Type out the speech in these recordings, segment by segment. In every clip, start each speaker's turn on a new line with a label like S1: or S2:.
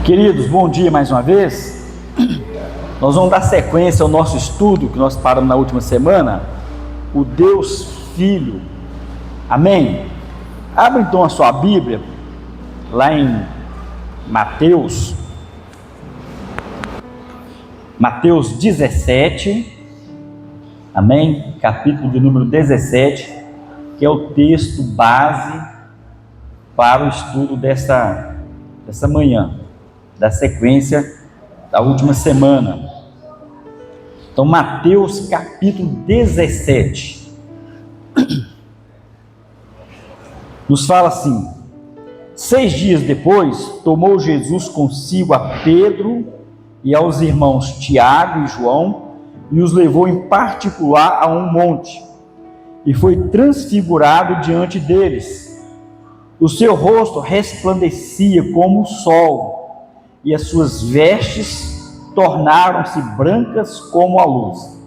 S1: Queridos, bom dia mais uma vez. Nós vamos dar sequência ao nosso estudo que nós paramos na última semana, o Deus Filho. Amém? Abra então a sua Bíblia, lá em Mateus 17, amém? Capítulo de número 17, que é o texto base para o estudo dessa manhã, da sequência da última semana. Então, Mateus capítulo 17 nos fala assim: 6 dias depois, tomou Jesus consigo a Pedro e aos irmãos Tiago e João e os levou em particular a um monte e foi transfigurado diante deles. O seu rosto resplandecia como o sol e as suas vestes tornaram-se brancas como a luz.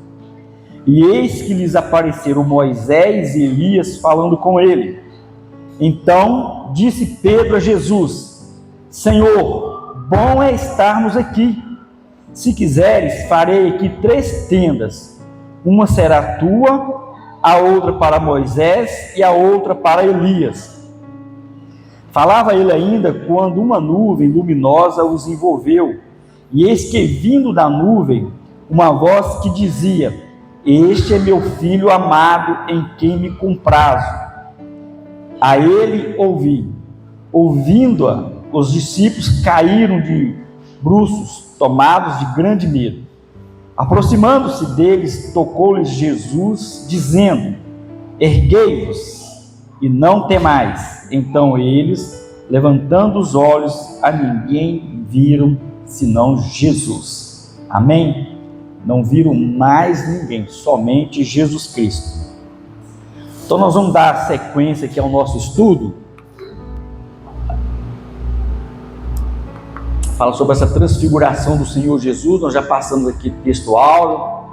S1: E eis que lhes apareceram Moisés e Elias falando com ele. Então disse Pedro a Jesus: Senhor, bom é estarmos aqui. Se quiseres, farei aqui 3 tendas. Uma será tua, a outra para Moisés e a outra para Elias. Falava ele ainda quando uma nuvem luminosa os envolveu, e eis que, vindo da nuvem, uma voz que dizia: Este é meu filho amado, em quem me comprazo. A ele ouvi. Ouvindo-a, os discípulos caíram de bruços, tomados de grande medo. Aproximando-se deles, tocou-lhes Jesus, dizendo: Erguei-vos e não temais. Então eles, levantando os olhos, a ninguém viram senão Jesus. Amém? Não viram mais ninguém, somente Jesus Cristo. Então nós vamos dar sequência aqui ao nosso estudo. Fala sobre essa transfiguração do Senhor Jesus. Nós já passamos aqui texto áureo.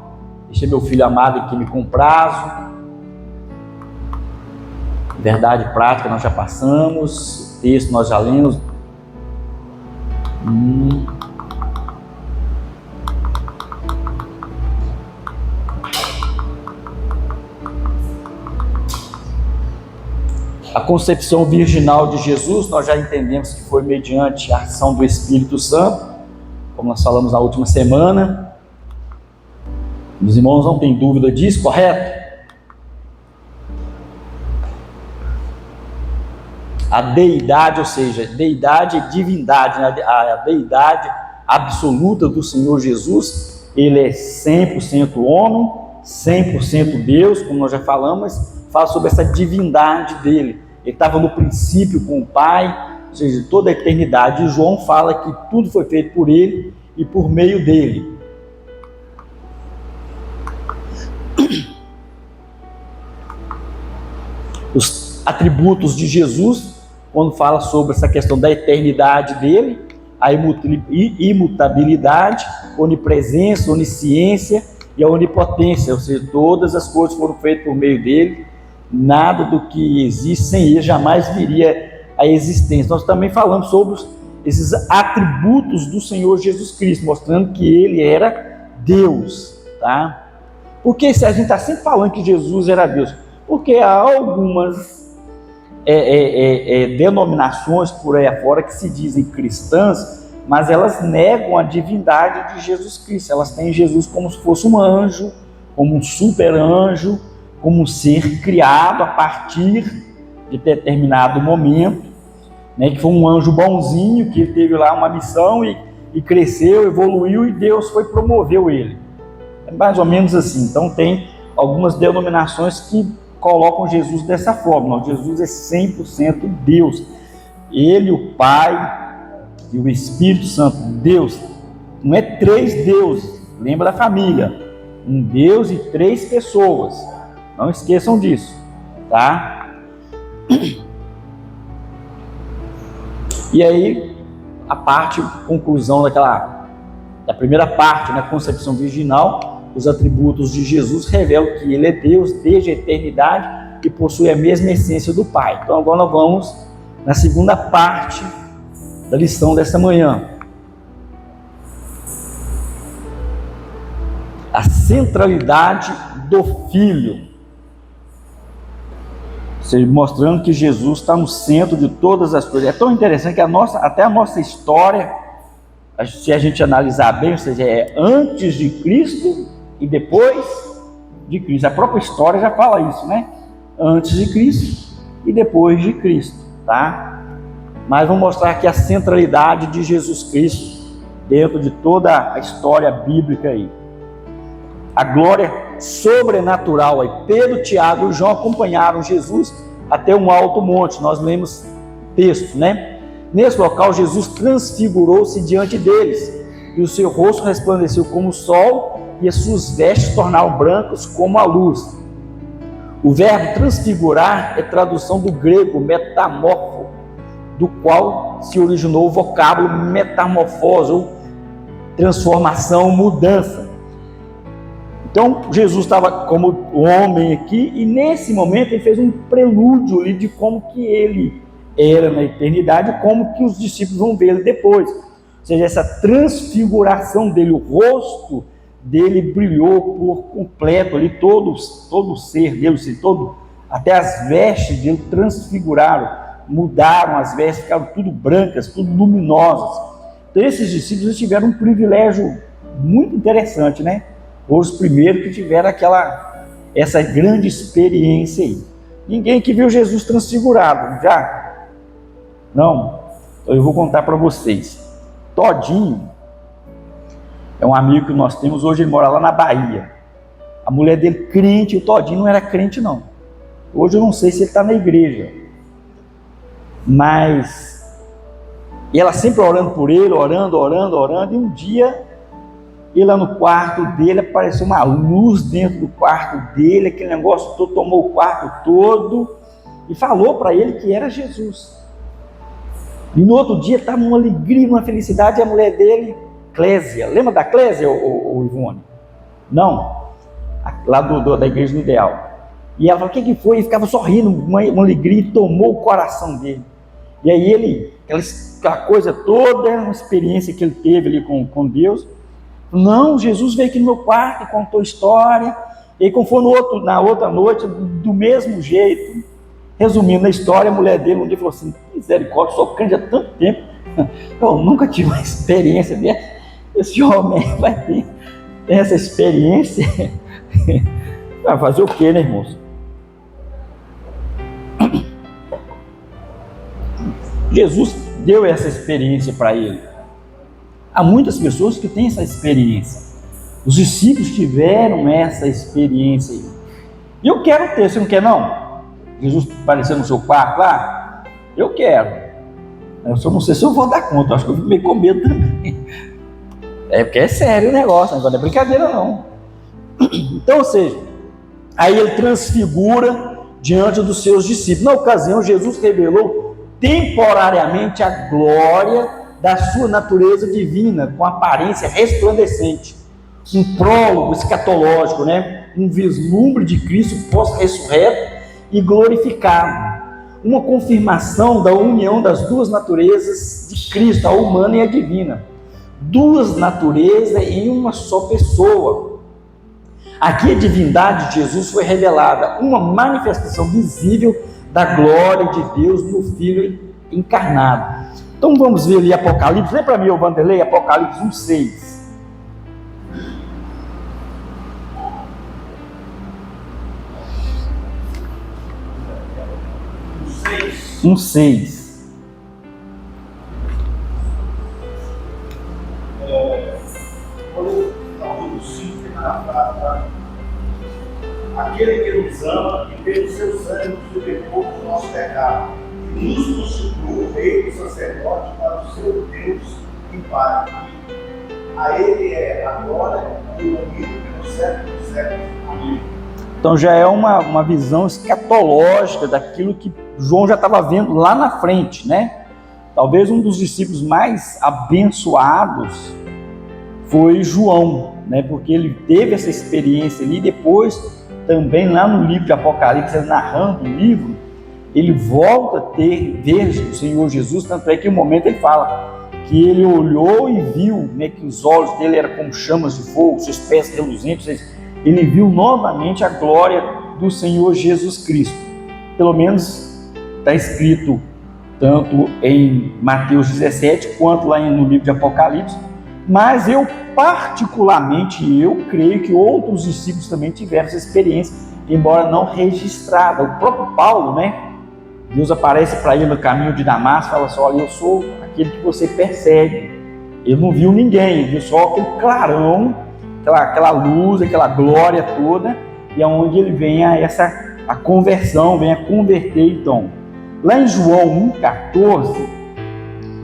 S1: Este é meu filho amado em quem me comprazo. Verdade prática nós já passamos. O texto nós já lemos. A concepção virginal de Jesus, nós já entendemos que foi mediante a ação do Espírito Santo, como nós falamos na última semana. Os irmãos não têm dúvida disso, correto? A deidade, ou seja, deidade e divindade, a deidade absoluta do Senhor Jesus, ele é 100% homem, 100% Deus, como nós já falamos, mas fala sobre essa divindade dele. Ele estava no princípio com o Pai, ou seja, toda a eternidade. E João fala que tudo foi feito por ele e por meio dele. Os atributos de Jesus, quando fala sobre essa questão da eternidade dele, a imutabilidade, onipresença, onisciência e a onipotência, ou seja, todas as coisas foram feitas por meio dele. Nada do que existe sem ele jamais viria à existência. Nós também falamos sobre esses atributos do Senhor Jesus Cristo, mostrando que ele era Deus, tá? Porque a gente está sempre falando que Jesus era Deus, porque há algumas denominações por aí afora que se dizem cristãs, mas elas negam a divindade de Jesus Cristo. Elas têm Jesus como se fosse um anjo, como um super anjo, como um ser criado a partir de determinado momento, né, que foi um anjo bonzinho, que ele teve lá uma missão e cresceu, evoluiu, e Deus promoveu ele. É mais ou menos assim. Então tem algumas denominações que colocam Jesus dessa forma. Não, Jesus é 100% Deus. Ele, o Pai e o Espírito Santo, Deus. Não é 3 deuses, lembra da família. Um Deus e 3 pessoas. Não esqueçam disso, tá? E aí, a conclusão da primeira parte, né, concepção virginal, os atributos de Jesus revelam que ele é Deus desde a eternidade e possui a mesma essência do Pai. Então agora nós vamos na segunda parte da lição dessa manhã. a centralidade do Filho, mostrando que Jesus está no centro de todas as coisas. É tão interessante que até a nossa história, se a gente analisar bem, ou seja, é antes de Cristo e depois de Cristo. A própria história já fala isso, né? Antes de Cristo e depois de Cristo, tá? Mas vamos mostrar aqui a centralidade de Jesus Cristo dentro de toda a história bíblica aí. A glória sobrenatural aí. Pedro, Tiago e João acompanharam Jesus até um alto monte. Nós lemos texto, né? Nesse local, Jesus transfigurou-se diante deles, e o seu rosto resplandeceu como o sol, e as suas vestes tornaram brancas como a luz. O verbo transfigurar é tradução do grego metamorfo, do qual se originou o vocábulo metamorfose, ou transformação, mudança. Então, Jesus estava como homem aqui, e nesse momento ele fez um prelúdio ali de como que ele era na eternidade, como que os discípulos vão ver ele depois. Ou seja, essa transfiguração dele, o rosto dele brilhou por completo ali, todo o ser dele, até as vestes dele transfiguraram, mudaram as vestes, ficaram tudo brancas, tudo luminosas. Então esses discípulos tiveram um privilégio muito interessante, né? Os primeiros que tiveram essa grande experiência aí. Ninguém que viu Jesus transfigurado, já? Não? Então eu vou contar para vocês. Todinho é um amigo que nós temos, hoje ele mora lá na Bahia. A mulher dele crente, o Todinho não era crente não. Hoje eu não sei se ele está na igreja. Mas e ela sempre orando por ele, orando, e um dia e lá no quarto dele apareceu uma luz dentro do quarto dele, aquele negócio todo, tomou o quarto todo e falou para ele que era Jesus. E no outro dia estava uma alegria, uma felicidade, e a mulher dele, Clésia, lembra da Clésia, o Ivone? Não, lá da igreja no Ideal. E ela falou, o que foi? E ficava sorrindo, uma alegria, e tomou o coração dele. E aí ele, aquela coisa toda, uma experiência que ele teve ali com Deus. Não, Jesus veio aqui no meu quarto e contou história. E aí, como foi na outra noite, do mesmo jeito, resumindo a história, a mulher dele um dia falou assim, misericórdia, sou crente há tanto tempo, eu nunca tive uma experiência dessa. Esse homem vai ter essa experiência. Vai fazer o quê, né, irmãos? Jesus deu essa experiência para ele. Há muitas pessoas que têm essa experiência. Os discípulos tiveram essa experiência. E eu quero ter, você não quer não? Jesus apareceu no seu quarto lá? Eu quero. Eu só não sei se eu vou dar conta, eu acho que eu fico meio com medo também. É porque é sério o negócio, não é brincadeira não. Então, ou seja, aí ele transfigura diante dos seus discípulos. Na ocasião, Jesus revelou temporariamente a glória da sua natureza divina, com aparência resplandecente. Um prólogo escatológico, né? Um vislumbre de Cristo pós-ressurreto e glorificado. Uma confirmação da união das duas naturezas de Cristo, a humana e a divina. Duas naturezas em uma só pessoa. Aqui a divindade de Jesus foi revelada, uma manifestação visível da glória de Deus no Filho encarnado. Então vamos ver ali Apocalipse, lê para mim, Vanderlei, Apocalipse 1:6. 1:6.
S2: Aquele que nos ama e pelo seu sangue nos libertou do nosso pecado, e nos constituiu rei e sacerdote para o seu Deus e Pai. A ele é a glória e o domínio pelos séculos dos séculos. Amém.
S1: Então já é uma visão escatológica daquilo que João já estava vendo lá na frente, né? Talvez um dos discípulos mais abençoados foi João, né? Porque ele teve essa experiência ali. Depois, também lá no livro de Apocalipse, narrando o livro, ele volta a ver o Senhor Jesus, tanto é que em um momento ele fala que ele olhou e viu, né, que os olhos dele eram como chamas de fogo, seus pés reluzentes. Ele viu novamente a glória do Senhor Jesus Cristo. Pelo menos está escrito tanto em Mateus 17 quanto lá no livro de Apocalipse. Mas eu creio que outros discípulos também tiveram essa experiência, embora não registrada. O próprio Paulo, né? Deus aparece para ele no caminho de Damasco, fala assim: olha, eu sou aquele que você persegue. Ele não viu ninguém, ele viu só aquele clarão, aquela luz, aquela glória toda, e é onde ele vem a conversão, vem a converter. Então, lá em João 1,14,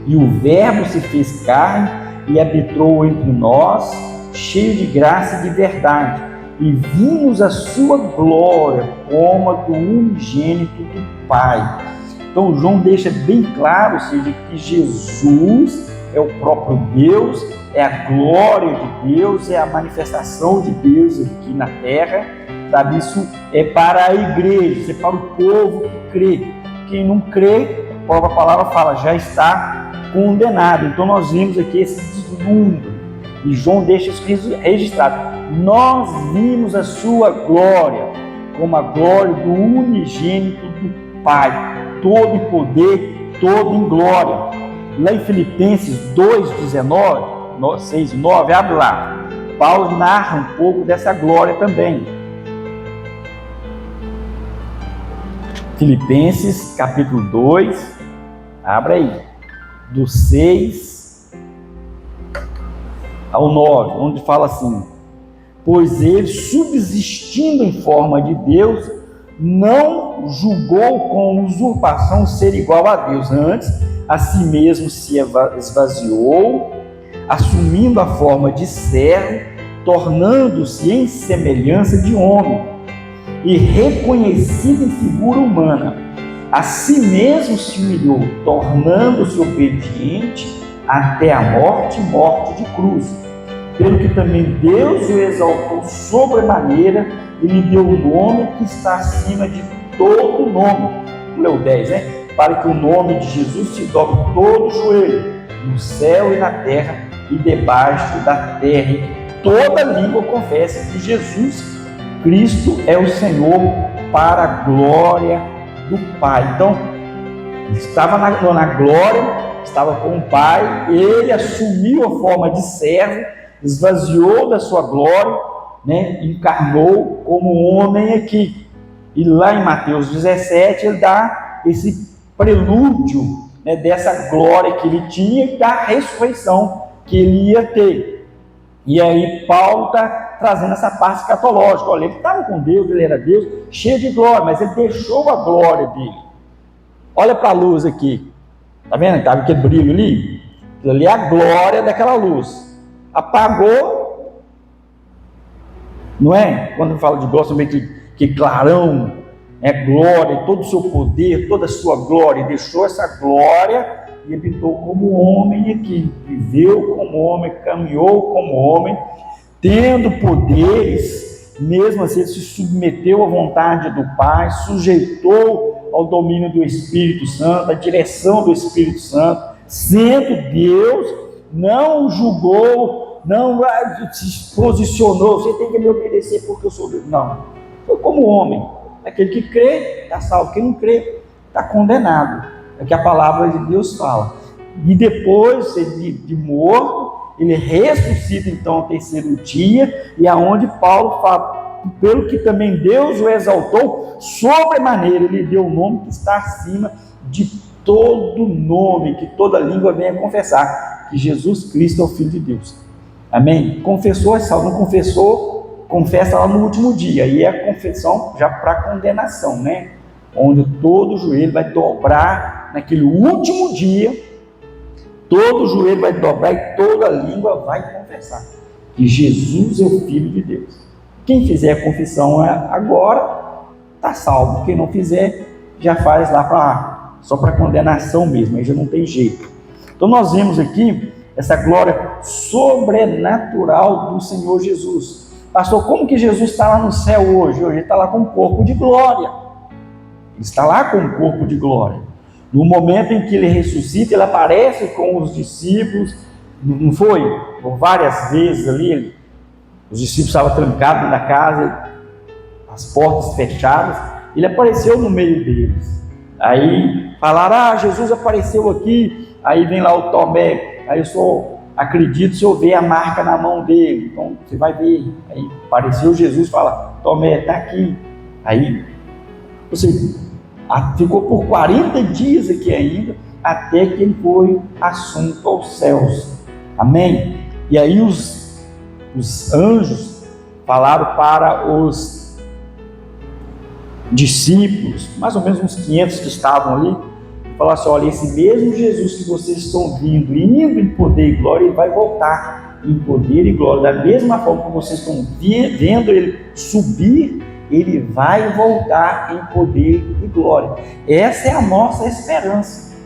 S1: e o Verbo se fez carne e habitou entre nós, cheio de graça e de verdade, e vimos a sua glória como a do unigênito do Pai. Então João deixa bem claro, ou seja, que Jesus é o próprio Deus, é a glória de Deus, é a manifestação de Deus aqui na terra, sabe? Isso é para a igreja, isso é para o povo que crê. Quem não crê, a própria palavra fala, já está condenado. Então nós vimos aqui esse deslumbre, e João deixa isso registrado. Nós vimos a sua glória, como a glória do unigênito do Pai, todo em poder, todo em glória. Lá em Filipenses 2,19, 6 e 9, abre lá. Paulo narra um pouco dessa glória também. Filipenses capítulo 2, abre aí, do 6 ao 9, onde fala assim: pois ele, subsistindo em forma de Deus, não julgou com usurpação ser igual a Deus, antes a si mesmo se esvaziou, assumindo a forma de servo, tornando-se em semelhança de homem, e reconhecido em figura humana, a si mesmo se humilhou, tornando-se obediente até a morte de cruz. Pelo que também Deus o exaltou sobremaneira e lhe deu o nome que está acima de todo nome. Leu 10, né? Para que o nome de Jesus se dobre todo o joelho, no céu e na terra e debaixo da terra, e que toda língua confesse que Jesus Cristo é o Senhor, para a glória do Pai. Então, ele estava na glória, estava com o Pai, ele assumiu a forma de servo, esvaziou da sua glória, né, encarnou como homem aqui. E lá em Mateus 17 ele dá esse prelúdio, né, dessa glória que ele tinha e da ressurreição que ele ia ter. E aí Paulo está trazendo essa parte escatológica. Olha, ele estava com Deus, ele era Deus, cheio de glória, mas ele deixou a glória dele. Olha para a luz aqui, tá vendo? Estava aquele brilho ali? Aquilo ali é a glória daquela luz. Apagou, não é? Quando fala de glória, você vê que clarão, é glória, todo o seu poder, toda a sua glória, e deixou essa glória e habitou como homem aqui, viveu como homem, caminhou como homem, tendo poderes, mesmo assim ele se submeteu à vontade do Pai, sujeitou ao domínio do Espírito Santo, à direção do Espírito Santo, sendo Deus, não julgou, não se posicionou, você tem que me obedecer porque eu sou Deus. Não, foi como homem. Aquele que crê está salvo, quem não crê está condenado. É o que a palavra de Deus fala. E depois de morto, ele ressuscita então ao terceiro dia, e aonde Paulo fala, pelo que também Deus o exaltou sobremaneira, ele deu o nome que está acima de todo nome, que toda língua venha confessar que Jesus Cristo é o Filho de Deus. Amém? Confessou, é salvo. Não confessou, confessa lá no último dia. E é a confissão já para condenação, né? Onde todo joelho vai dobrar naquele último dia. Todo joelho vai dobrar e toda língua vai confessar que Jesus é o Filho de Deus. Quem fizer a confissão agora está salvo. Quem não fizer já faz lá só para condenação mesmo. Aí já não tem jeito. Então nós vemos aqui essa glória sobrenatural do Senhor Jesus. Pastor, como que Jesus está lá no céu hoje? Hoje ele está lá com um corpo de glória. Ele está lá com um corpo de glória. No momento em que ele ressuscita, ele aparece com os discípulos, não foi? Por várias vezes ali, os discípulos estavam trancados na casa, as portas fechadas, ele apareceu no meio deles. Aí falaram, Jesus apareceu aqui. Aí vem lá o Tomé, aí eu só acredito se eu ver a marca na mão dele, então você vai ver. Aí apareceu Jesus, fala, Tomé, está aqui. Aí você ficou por 40 dias aqui ainda, até que ele foi assunto aos céus. Amém? E aí os anjos falaram para os discípulos, mais ou menos uns 500 que estavam ali, falaram assim, olha, esse mesmo Jesus que vocês estão indo em poder e glória, ele vai voltar em poder e glória. Da mesma forma que vocês estão vendo ele subir, ele vai voltar em poder e glória. Essa é a nossa esperança,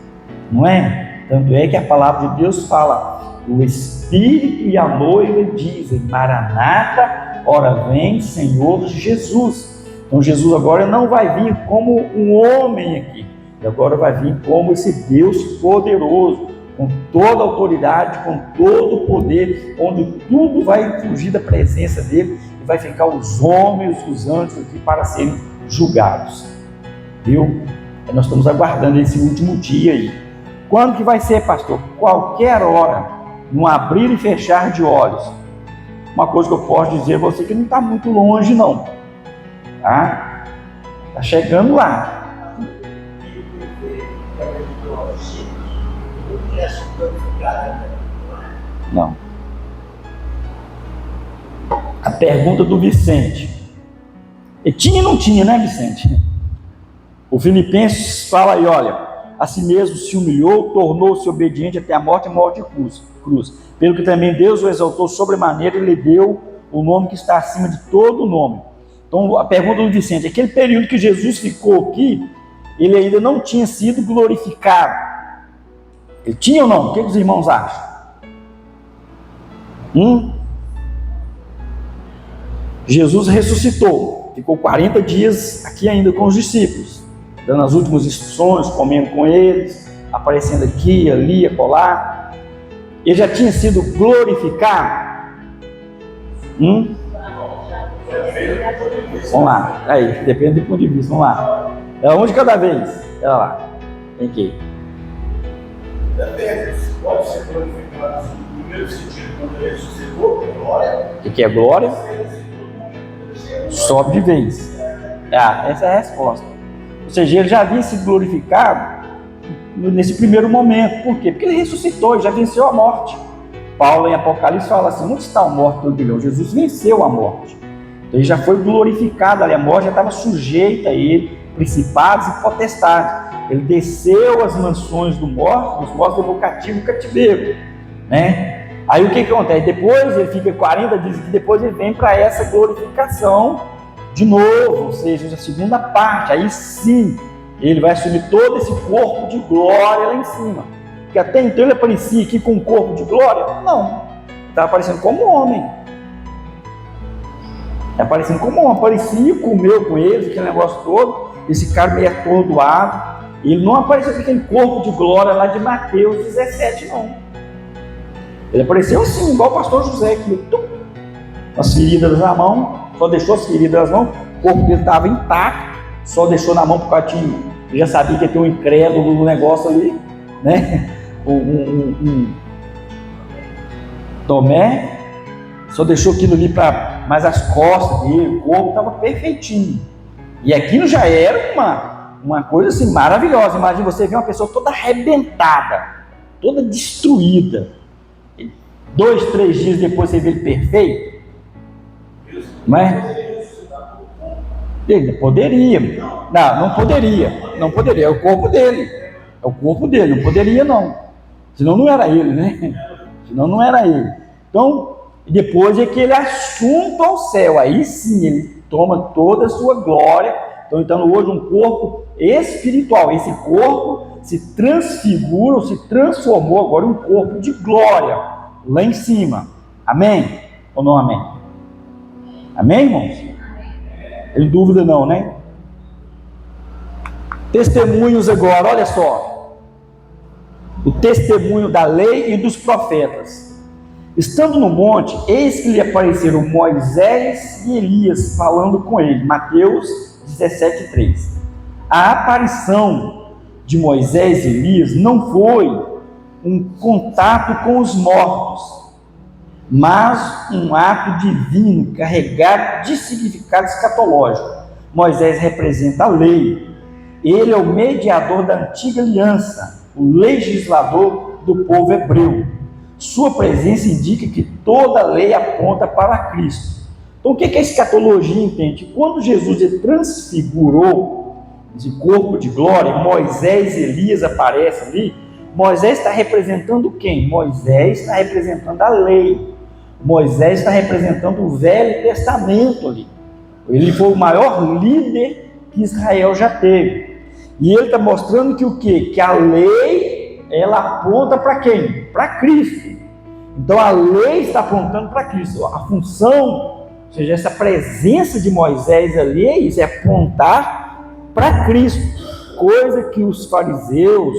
S1: não é? Tanto é que a palavra de Deus fala, o Espírito e a noiva dizem, Maranata, ora vem Senhor Jesus. Então Jesus agora não vai vir como um homem aqui, agora vai vir como esse Deus poderoso, com toda a autoridade, com todo o poder, onde tudo vai fugir da presença dele, e vai ficar os homens, os anjos aqui para serem julgados. Viu? Nós estamos aguardando esse último dia aí. Quando que vai ser, pastor? Qualquer hora, no abrir e fechar de olhos. Uma coisa que eu posso dizer a você que não está muito longe não, tá? Está chegando lá. Não. A pergunta do Vicente. E tinha e não tinha, né, Vicente? O Filipenses fala aí, olha, a si mesmo se humilhou, tornou-se obediente até a morte e morte de cruz. Pelo que também Deus o exaltou sobremaneira e lhe deu o nome que está acima de todo nome. Então, a pergunta do Vicente, aquele período que Jesus ficou aqui, ele ainda não tinha sido glorificado. Ele tinha ou não? O que os irmãos acham? Jesus ressuscitou, ficou 40 dias aqui ainda com os discípulos, dando as últimas instruções, comendo com eles, aparecendo aqui, ali, acolá. Ele já tinha sido glorificado? Vamos lá, aí, depende do ponto de vista, vamos lá. É um de cada vez, olha lá, tem que ir.
S2: Pode ser glorificado no primeiro sentido, quando ele ressuscitou, glória.
S1: O que é glória? Sobe de vez. Essa é a resposta. Ou seja, ele já havia sido glorificado nesse primeiro momento. Por quê? Porque ele ressuscitou, ele já venceu a morte. Paulo em Apocalipse fala assim, onde está a morte do orgulhão? Jesus venceu a morte. Então ele já foi glorificado ali, a morte já estava sujeita a ele, principados e potestades. Ele desceu as mansões dos mortos levou cativo o cativeiro, né? Aí o que acontece? Depois ele fica 40 dias aqui, depois ele vem para essa glorificação de novo, ou seja, a segunda parte, aí sim, ele vai assumir todo esse corpo de glória lá em cima. Porque até então ele aparecia aqui com um corpo de glória? Não, ele estava aparecendo como homem. Aparecendo como homem, aparecia, comeu com eles, aquele negócio todo, esse cara meio atordoado. Ele não apareceu com aquele corpo de glória lá de Mateus 17, não. Ele apareceu assim, igual o pastor José, aqui, as feridas na mão, só deixou as feridas na mão, o corpo dele estava intacto, só deixou na mão porque ele já sabia que ia ter um incrédulo no negócio ali, né? Tomé, só deixou aquilo ali mas as costas dele, o corpo estava perfeitinho. E aquilo já era uma coisa assim maravilhosa. Imagina você ver uma pessoa toda arrebentada, toda destruída. 2, 3 dias depois você vê ele perfeito. Mas ele poderia. Não poderia. Não poderia. É o corpo dele. É o corpo dele. Não poderia não. Senão não era ele, né? Senão não era ele. Então, depois é que ele é assunto ao céu. Aí sim, ele toma toda a sua glória. Então hoje um corpo espiritual. Esse corpo se transfigura, ou se transformou agora em um corpo de glória, lá em cima. Amém? Ou não amém? Amém, irmãos? Tem dúvida não, né? Testemunhos agora, olha só. o testemunho da lei e dos profetas. Estando no monte, eis que lhe apareceram Moisés e Elias falando com ele. Mateus 17:3. A aparição de Moisés e Elias não foi um contato com os mortos, mas um ato divino carregado de significado escatológico. Moisés representa a lei. Ele é o mediador da antiga aliança, o legislador do povo hebreu. Sua presença indica que toda a lei aponta para Cristo. Então, o que a escatologia entende? Quando Jesus transfigurou esse corpo de glória, Moisés e Elias aparecem ali. Moisés está representando quem? Moisés está representando a lei. Moisés está representando o Velho Testamento ali. Ele foi o maior líder que Israel já teve. E ele está mostrando que o quê? Que a lei, ela aponta para quem? Para Cristo. Então a lei está apontando para Cristo. A função, ou seja, essa presença de Moisés ali é isso, é apontar para Cristo. Coisa que os fariseus,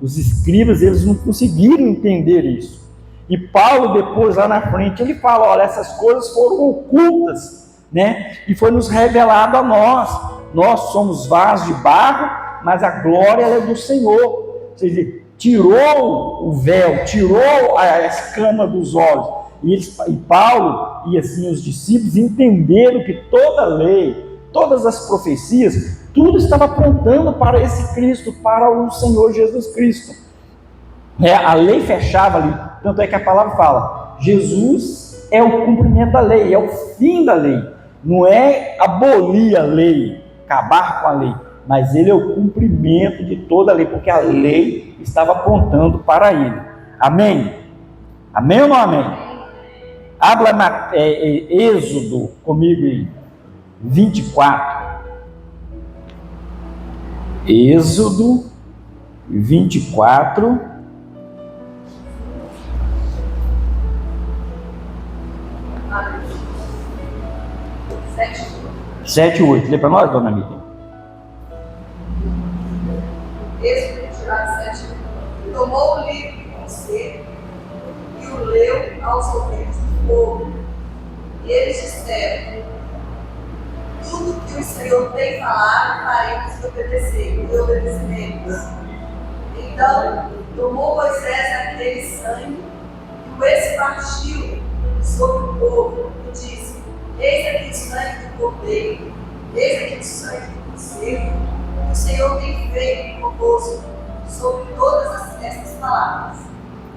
S1: os escribas, eles não conseguiram entender isso. E Paulo depois lá na frente, ele fala, olha, essas coisas foram ocultas, né? E foi nos revelado a nós. Nós somos vasos de barro, mas a glória é do Senhor. Ou seja, tirou o véu, tirou a escama dos olhos. E Paulo e assim os discípulos entenderam que toda a lei, todas as profecias, tudo estava apontando para esse Cristo, para o Senhor Jesus Cristo. A lei fechava ali, tanto é que a palavra fala, Jesus é o cumprimento da lei, é o fim da lei. Não é abolir a lei, acabar com a lei, mas ele é o cumprimento de toda a lei, porque a lei estava apontando para ele. Amém? Amém ou não amém? Habla Êxodo comigo aí, 24. Êxodo 24. Sete e 8. Lê para nós, dona Miriam.
S3: Êxodo 24, 7. Tomou o livro de conselho e o leu aos ouvidos do povo. E eles disseram: tudo que o Senhor tem falado, faremos obedecer, e obedeceremos. Então, tomou Moisés aquele sangue e o espargiu sobre o povo e disse: eis aqui o sangue do cordeiro, eis aqui o sangue do conselho, que o Senhor tem feito convosco sobre todas essas palavras.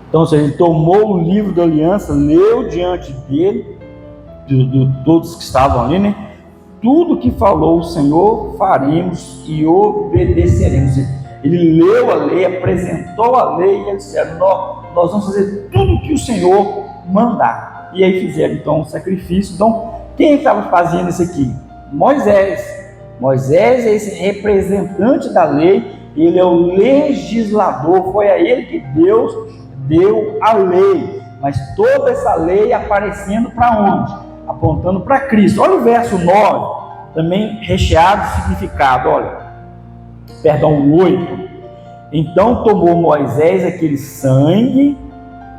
S1: Então, ele tomou o livro da aliança, leu diante dele, de todos que estavam ali, né? Tudo que falou o Senhor, faremos e obedeceremos. Ele leu a lei, apresentou a lei, e eles disseram: nós vamos fazer tudo que o Senhor mandar. E aí fizeram então o sacrifício. Então, quem estava fazendo isso aqui? Moisés. Moisés é esse representante da lei, ele é o legislador, foi a ele que Deus deu a lei. Mas toda essa lei aparecendo para onde? Apontando para Cristo. Olha o verso 9, também recheado de significado, o 8. Então tomou Moisés aquele sangue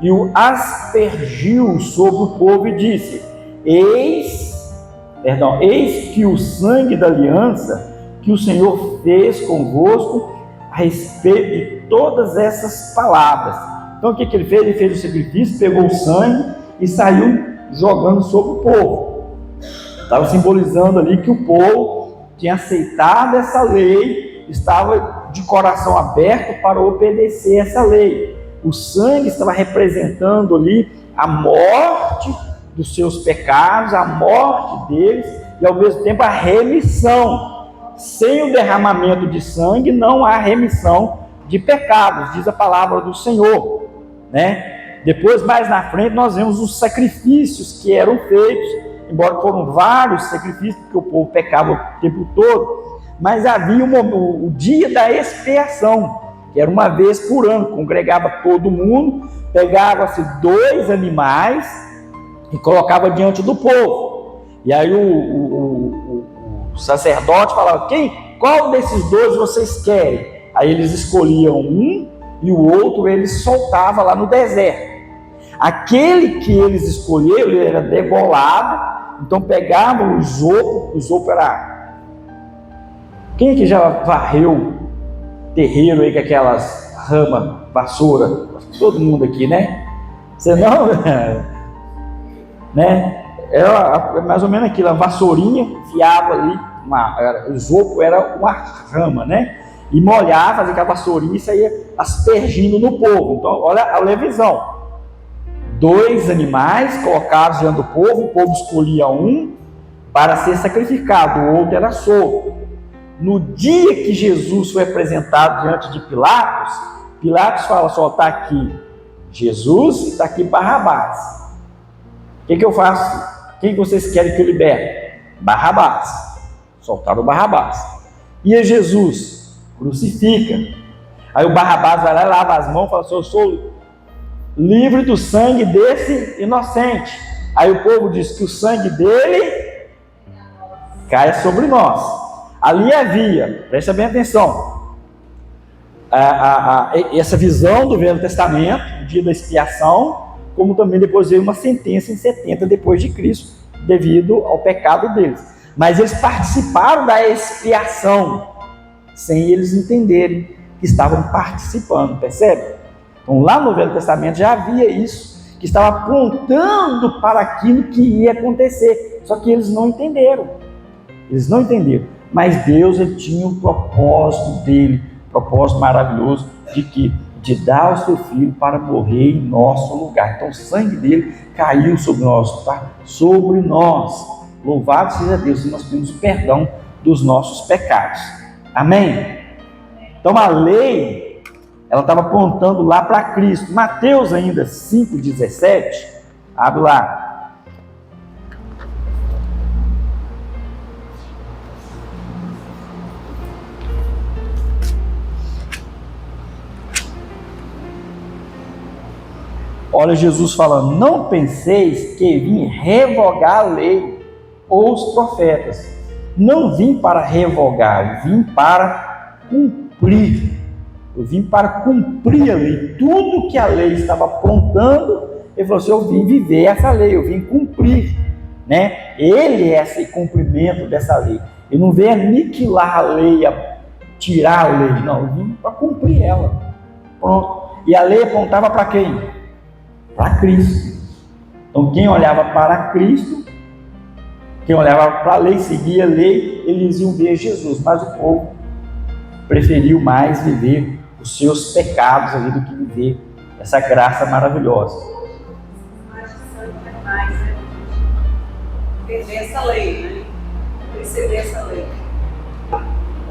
S1: e o aspergiu sobre o povo e disse: eis que o sangue da aliança que o Senhor fez convosco a respeito de todas essas palavras. Então o que ele fez? Ele fez o sacrifício, pegou o sangue e saiu jogando sobre o povo. Estava simbolizando ali que o povo tinha aceitado essa lei, estava de coração aberto para obedecer essa lei. O sangue estava representando ali a morte dos seus pecados, a morte deles e ao mesmo tempo a remissão. Sem o derramamento de sangue não há remissão de pecados, diz a palavra do Senhor, né? Depois, mais na frente, nós vemos os sacrifícios que eram feitos, embora foram vários sacrifícios, porque o povo pecava o tempo todo, mas havia o dia da expiação, que era uma vez por ano, congregava todo mundo, pegava-se 2 animais e colocava diante do povo. E aí o sacerdote falava: qual desses 2 vocês querem? Aí eles escolhiam um e o outro ele soltava lá no deserto. Aquele que eles escolheram, ele era degolado, então pegavam o isopo era... Quem é que já varreu terreiro aí com aquelas ramas, vassoura? Todo mundo aqui, né? Você não? Né? Era mais ou menos aquilo, a vassourinha, enfiava ali, o isopo era uma rama, né? E molhava, fazia com a vassourinha e saía aspergindo no povo. Então, olha a visão. 2 animais colocados diante do povo, o povo escolhia um para ser sacrificado, o outro era solto. No dia que Jesus foi apresentado diante de Pilatos, Pilatos fala só, está aqui Jesus e está aqui Barrabás. O que eu faço? Quem vocês querem que eu liberte? Barrabás. Soltaram o Barrabás. E a Jesus? Crucifica. Aí o Barrabás vai lá e lava as mãos e fala assim, eu sou livre do sangue desse inocente. Aí o povo diz que o sangue dele caia sobre nós. Ali havia, presta bem atenção, essa visão do Velho Testamento, o dia da expiação, como também depois veio uma sentença em 70 depois de Cristo, devido ao pecado deles. Mas eles participaram da expiação, sem eles entenderem que estavam participando, percebe? Então lá no Velho Testamento já havia isso, que estava apontando para aquilo que ia acontecer, só que eles não entenderam. Mas Deus ele tinha um propósito dele, propósito maravilhoso de dar o seu filho para morrer em nosso lugar. Então o sangue dele caiu sobre nós, tá? Sobre nós. Louvado seja Deus, e nós temos o perdão dos nossos pecados. Amém? Então a lei, ela estava apontando lá para Cristo. Mateus ainda 5,17, abre lá. Olha Jesus falando, não penseis que vim revogar a lei ou os profetas. Não vim para revogar, vim para cumprir. Eu vim para cumprir a lei. Tudo que a lei estava apontando, ele falou assim, eu vim viver essa lei, eu vim cumprir. Né? Ele é esse cumprimento dessa lei. Ele não veio aniquilar a lei, tirar a lei. Não, eu vim para cumprir ela. Pronto. E a lei apontava para quem? Para Cristo. Então quem olhava para Cristo, quem olhava para a lei, seguia a lei, eles iam ver Jesus, mas o povo preferiu mais viver os seus pecados ali do que viver essa graça maravilhosa.
S3: Mais sangue é mais, né? Entender essa lei, né? Perceber essa lei.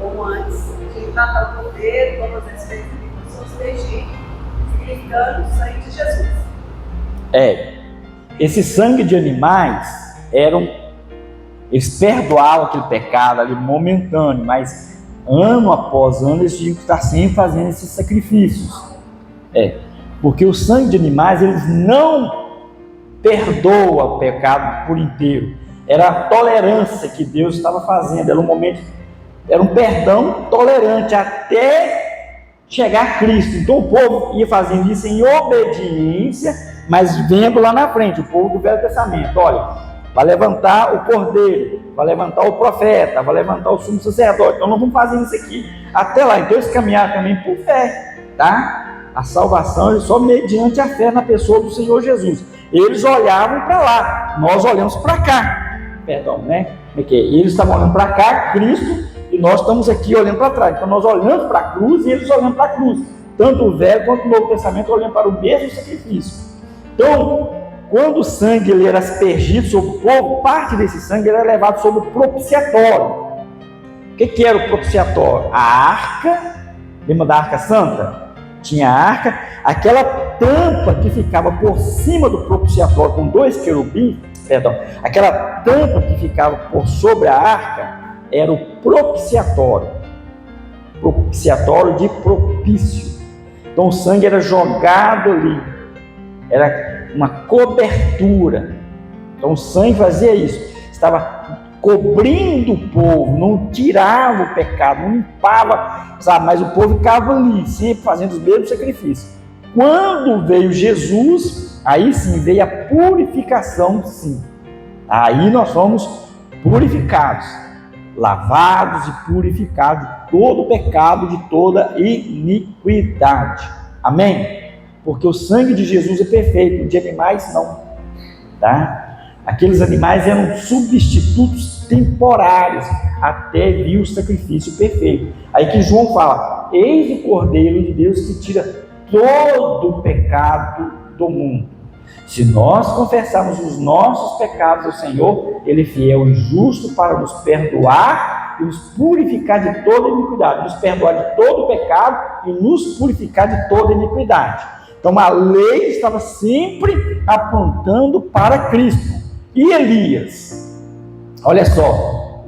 S3: Como antes, a gente matar o poder, como às vezes fez com seus legítimos, significando o sangue de Jesus.
S1: Esse sangue de animais eles perdoavam aquele pecado ali momentâneo, mas ano após ano eles tinham que estar sempre fazendo esses sacrifícios. Porque o sangue de animais eles não perdoa o pecado por inteiro. Era a tolerância que Deus estava fazendo, era um perdão tolerante até chegar a Cristo. Então o povo ia fazendo isso em obediência, mas vendo lá na frente, o povo do Velho Testamento, olha, vai levantar o cordeiro, vai levantar o profeta, vai levantar o sumo sacerdote, então nós vamos fazer isso aqui até lá. Então eles caminharam também por fé, tá? A salvação é só mediante a fé na pessoa do Senhor Jesus. Eles olhavam para lá, nós olhamos para cá, né? Eles estavam olhando para cá, Cristo, e nós estamos aqui olhando para trás. Então nós olhamos para a cruz e eles olhando para a cruz. Tanto o Velho quanto o Novo Testamento olhando para o mesmo sacrifício. Então, quando o sangue ele era aspergido sobre o povo, parte desse sangue era levado sobre o propiciatório. O que era o propiciatório? A arca, lembra da arca santa? Tinha a arca, aquela tampa que ficava por cima do propiciatório com 2 querubins, aquela tampa que ficava por sobre a arca era o propiciatório de propício. Então o sangue era jogado ali, era uma cobertura. Então o sangue fazia isso, estava cobrindo o povo, não tirava o pecado, não limpava, sabe? Mas o povo ficava ali, sempre fazendo os mesmos sacrifícios. Quando veio Jesus, aí sim veio a purificação, sim. Aí nós fomos purificados, lavados e purificados de todo pecado, de toda iniquidade. Amém? Porque o sangue de Jesus é perfeito, de animais não, tá? Aqueles animais eram substitutos temporários até vir o sacrifício perfeito. Aí que João fala: eis o Cordeiro de Deus que tira todo o pecado do mundo. Se nós confessarmos os nossos pecados ao Senhor, Ele é fiel e justo para nos perdoar e nos purificar de toda iniquidade, nos perdoar de todo pecado e nos purificar de toda iniquidade. Então a lei estava sempre apontando para Cristo. E Elias? Olha só,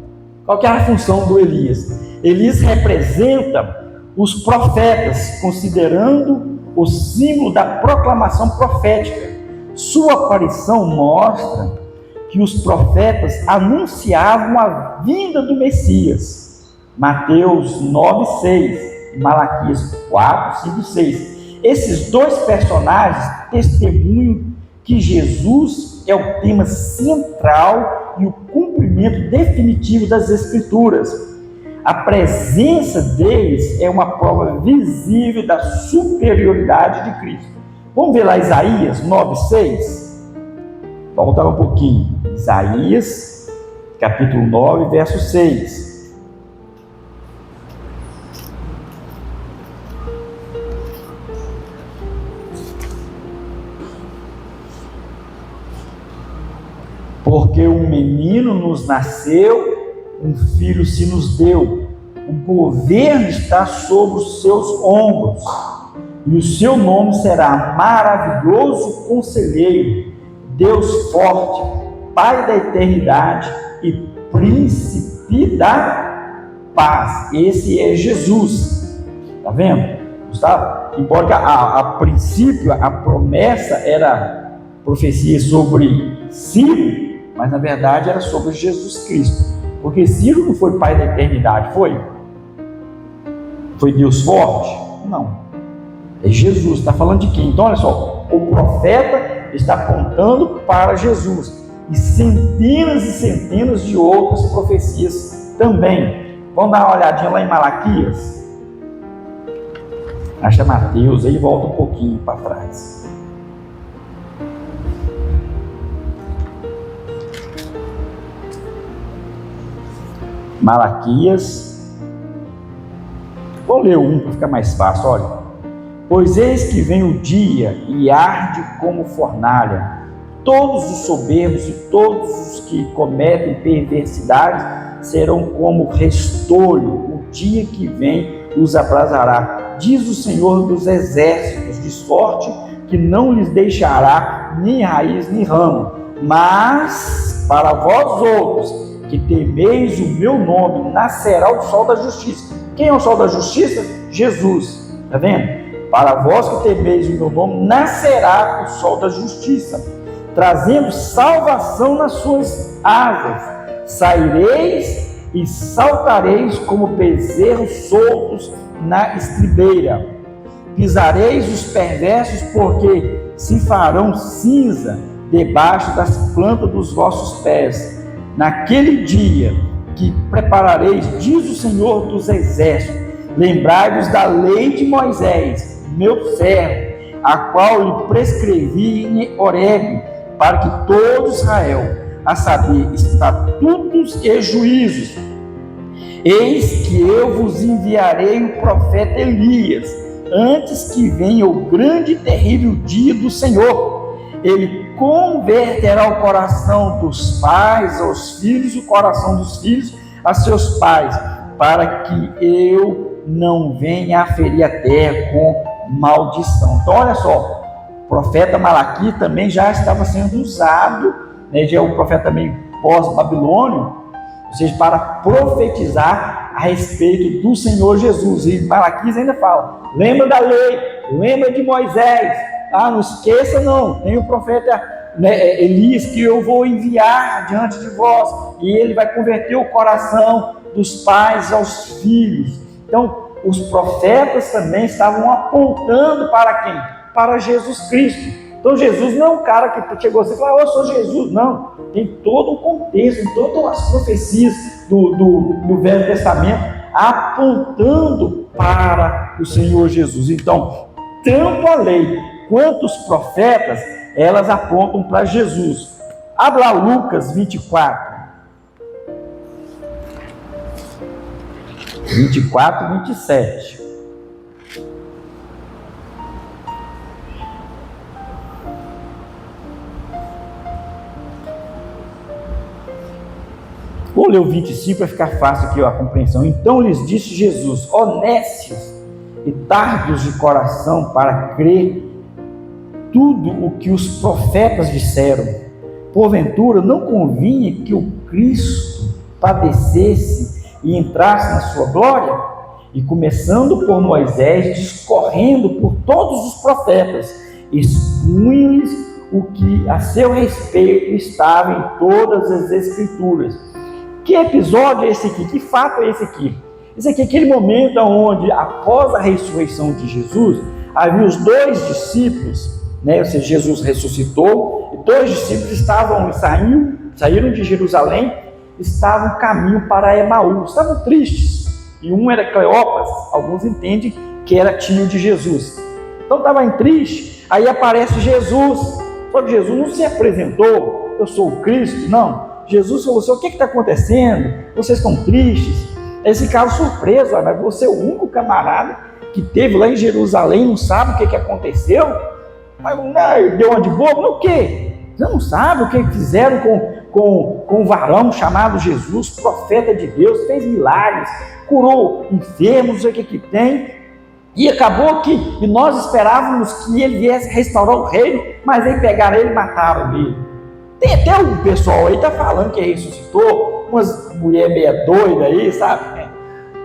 S1: qual que é a função do Elias? Elias representa os profetas, considerando o símbolo da proclamação profética. Sua aparição mostra que os profetas anunciavam a vinda do Messias. Mateus 9:6 e Malaquias 4:5-6. Esses dois personagens testemunham que Jesus é o tema central e o cumprimento definitivo das Escrituras. A presença deles é uma prova visível da superioridade de Cristo. Vamos ver lá Isaías 9:6? Volta um pouquinho. Isaías, capítulo 9, verso 6. Porque um menino nos nasceu, um filho se nos deu, o governo está sobre os seus ombros, e o seu nome será Maravilhoso Conselheiro, Deus Forte, Pai da Eternidade e Príncipe da Paz. Esse é Jesus. Está vendo, Gustavo? Embora a princípio a promessa era profecia sobre Ciro, mas na verdade era sobre Jesus Cristo. Porque Ciro não foi Pai da Eternidade, foi? Foi Deus Forte? Não. É Jesus, está falando de quem? Então olha só, o profeta está apontando para Jesus. E centenas de outras profecias também. Vamos dar uma olhadinha lá em Malaquias? Acho que é Mateus, aí volta um pouquinho para trás. Malaquias, vou ler um para ficar mais fácil, olha. Pois eis que vem o dia e arde como fornalha, todos os soberbos e todos os que cometem perversidades serão como restolho, o dia que vem os abrasará, diz o Senhor dos exércitos, de sorte que não lhes deixará nem raiz nem ramo, mas para vós outros, que temeis o meu nome, nascerá o sol da justiça. Quem é o sol da justiça? Jesus. Está vendo? Para vós que temeis o meu nome, nascerá o sol da justiça, trazendo salvação nas suas asas. Saireis e saltareis como bezerros soltos na estribeira. Pisareis os perversos, porque se farão cinza debaixo das plantas dos vossos pés. Naquele dia que preparareis, diz o Senhor dos exércitos, lembrai-vos da lei de Moisés, meu servo, a qual lhe prescrevi em Horebe, para que todo Israel, a saber, estatutos e juízos. Eis que eu vos enviarei o profeta Elias, antes que venha o grande e terrível dia do Senhor. Ele converterá o coração dos pais aos filhos, o coração dos filhos a seus pais, para que eu não venha a ferir a terra com maldição. Então olha só, o profeta Malaquias também já estava sendo usado, né, já é um profeta também pós-babilônio, ou seja, para profetizar a respeito do Senhor Jesus. E Malaquias ainda fala, lembra da lei, lembra de Moisés, não esqueça não, tem o profeta né, Elias, que eu vou enviar diante de vós, e ele vai converter o coração dos pais aos filhos. Então, os profetas também estavam apontando para quem? Para Jesus Cristo. Então, Jesus não é um cara que chegou assim e falou: eu sou Jesus. Não, tem todo um contexto, em todas as profecias do Velho Testamento apontando para o Senhor Jesus. Então, tanto a lei quanto os profetas, elas apontam para Jesus. Abra lá Lucas 24. 24 e 27. Vou ler o 25 para ficar fácil aqui a compreensão. Então lhes disse Jesus: ó nécios e tardos de coração para crer tudo o que os profetas disseram. Porventura não convinha que o Cristo padecesse e entrasse na sua glória? E começando por Moisés, discorrendo por todos os profetas, expunha-lhes o que a seu respeito estava em todas as Escrituras. Que episódio é esse aqui? Que fato é esse aqui? Esse aqui é aquele momento onde, após a ressurreição de Jesus, havia os dois discípulos, né? Ou seja, Jesus ressuscitou, e dois discípulos saíram de Jerusalém, estavam no caminho para Emaús, estavam tristes. E um era Cleopas, alguns entendem que era tio de Jesus. Então estava triste, aí aparece Jesus, só que Jesus não se apresentou: eu sou o Cristo, não. Jesus falou assim: o que está acontecendo? Vocês estão tristes? Eles ficaram surpresos: mas você é o único camarada que teve lá em Jerusalém, não sabe o que aconteceu? Mas não, deu uma de bobo? O quê? Você não sabe o que fizeram com um varão chamado Jesus, profeta de Deus, fez milagres, curou enfermos, não sei o que tem. E acabou que nós esperávamos que ele viesse restaurar o reino, mas aí pegaram ele e mataram ele. Tem até um pessoal aí que está falando que ressuscitou, umas mulher meia doida aí, sabe?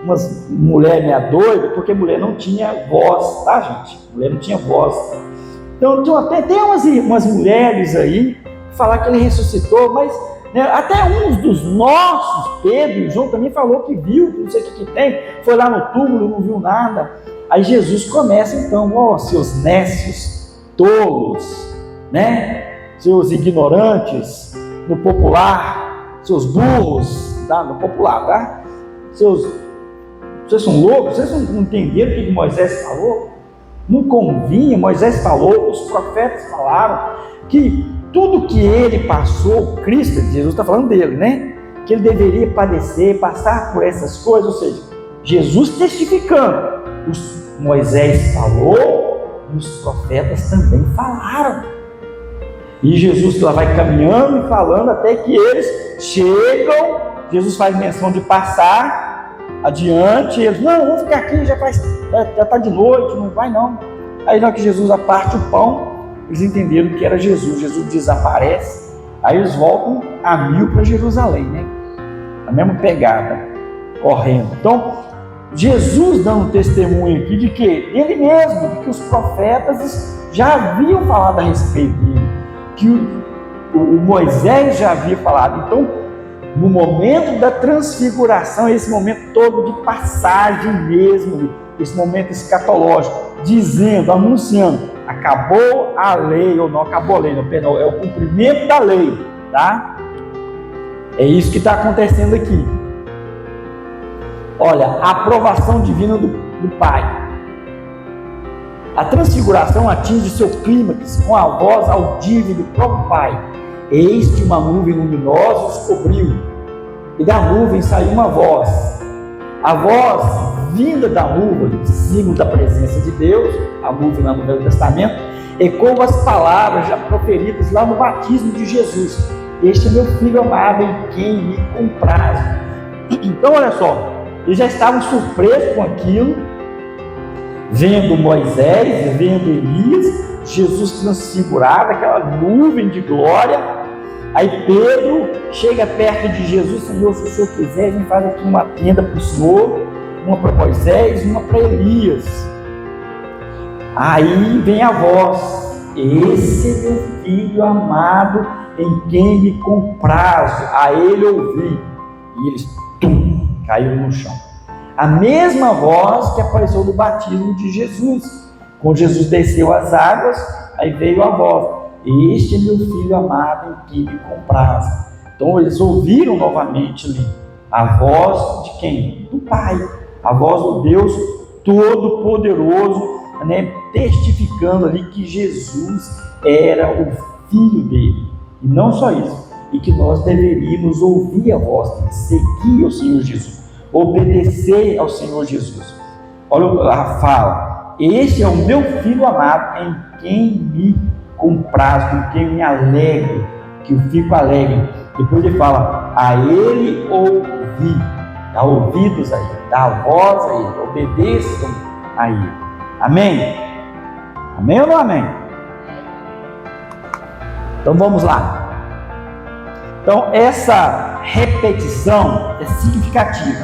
S1: Umas mulher meia doida, porque mulher não tinha voz, tá, gente? Mulher não tinha voz. Então tem umas mulheres aí que falaram que ele ressuscitou, mas né, até uns dos nossos, Pedro e João, também falou que viu, não sei o que tem, foi lá no túmulo, não viu nada. Aí Jesus começa então: ó, seus nécios, tolos, né? Seus ignorantes, no popular, seus burros, tá? No popular, tá? Vocês são loucos? Vocês não entenderam o que Moisés falou? Não convinha, Moisés falou, os profetas falaram, que tudo que ele passou, Cristo, Jesus está falando dele, né? Que ele deveria padecer, passar por essas coisas, ou seja, Jesus testificando. Moisés falou e os profetas também falaram. E Jesus lá vai caminhando e falando até que eles chegam. Jesus faz menção de passar adiante. Eles: não, vamos ficar aqui, já está de noite, não vai não. Aí na hora que Jesus aparte o pão, eles entenderam que era Jesus. Jesus desaparece. Aí eles voltam a 1000 para Jerusalém, né? A mesma pegada, correndo. Então, Jesus dando testemunho aqui de que ele mesmo, de que os profetas já haviam falado a respeito dele, que o Moisés já havia falado. Então, no momento da transfiguração, esse momento todo de passagem mesmo, esse momento escatológico, dizendo, anunciando: acabou a lei, ou não acabou a lei, não, perdão, é o cumprimento da lei, tá? É isso que está acontecendo aqui. Olha, a aprovação divina do Pai. A transfiguração atinge seu clímax com a voz audível do próprio Pai. Eis que uma nuvem luminosa os cobriu, e da nuvem saiu uma voz. A voz vinda da nuvem, símbolo da presença de Deus, a nuvem lá no Velho Testamento, ecoa as palavras já proferidas lá no batismo de Jesus: este é meu filho amado, em quem me comprazo. Então, olha só, eles já estavam surpresos com aquilo, vendo Moisés, vendo Elias, Jesus transfigurado, aquela nuvem de glória. Aí Pedro chega perto de Jesus: Senhor, se o Senhor quiser, vem fazer aqui uma tenda para o Senhor, uma para Moisés, uma para Elias. Aí vem a voz: esse é meu filho amado, em quem me comprazo, a ele ouvi. E eles, caíram no chão. A mesma voz que apareceu no batismo de Jesus. Quando Jesus desceu as águas, aí veio a voz: este é meu filho amado, em quem me comprazo. Então eles ouviram novamente ali a voz de quem? Do Pai. A voz do Deus Todo-Poderoso, né, testificando ali que Jesus era o Filho dele. E não só isso, e que nós deveríamos ouvir a voz dele, seguir o Senhor Jesus, obedecer ao Senhor Jesus. Olha a fala: este é o meu Filho amado, em quem me comprazo, em quem me alegro, que eu fico alegre. Depois ele fala: a ele ouvi. Dá ouvidos a ele, dá voz a ele, obedeçam a ele. Amém? Amém ou não amém? Então vamos lá. Então essa repetição é significativa.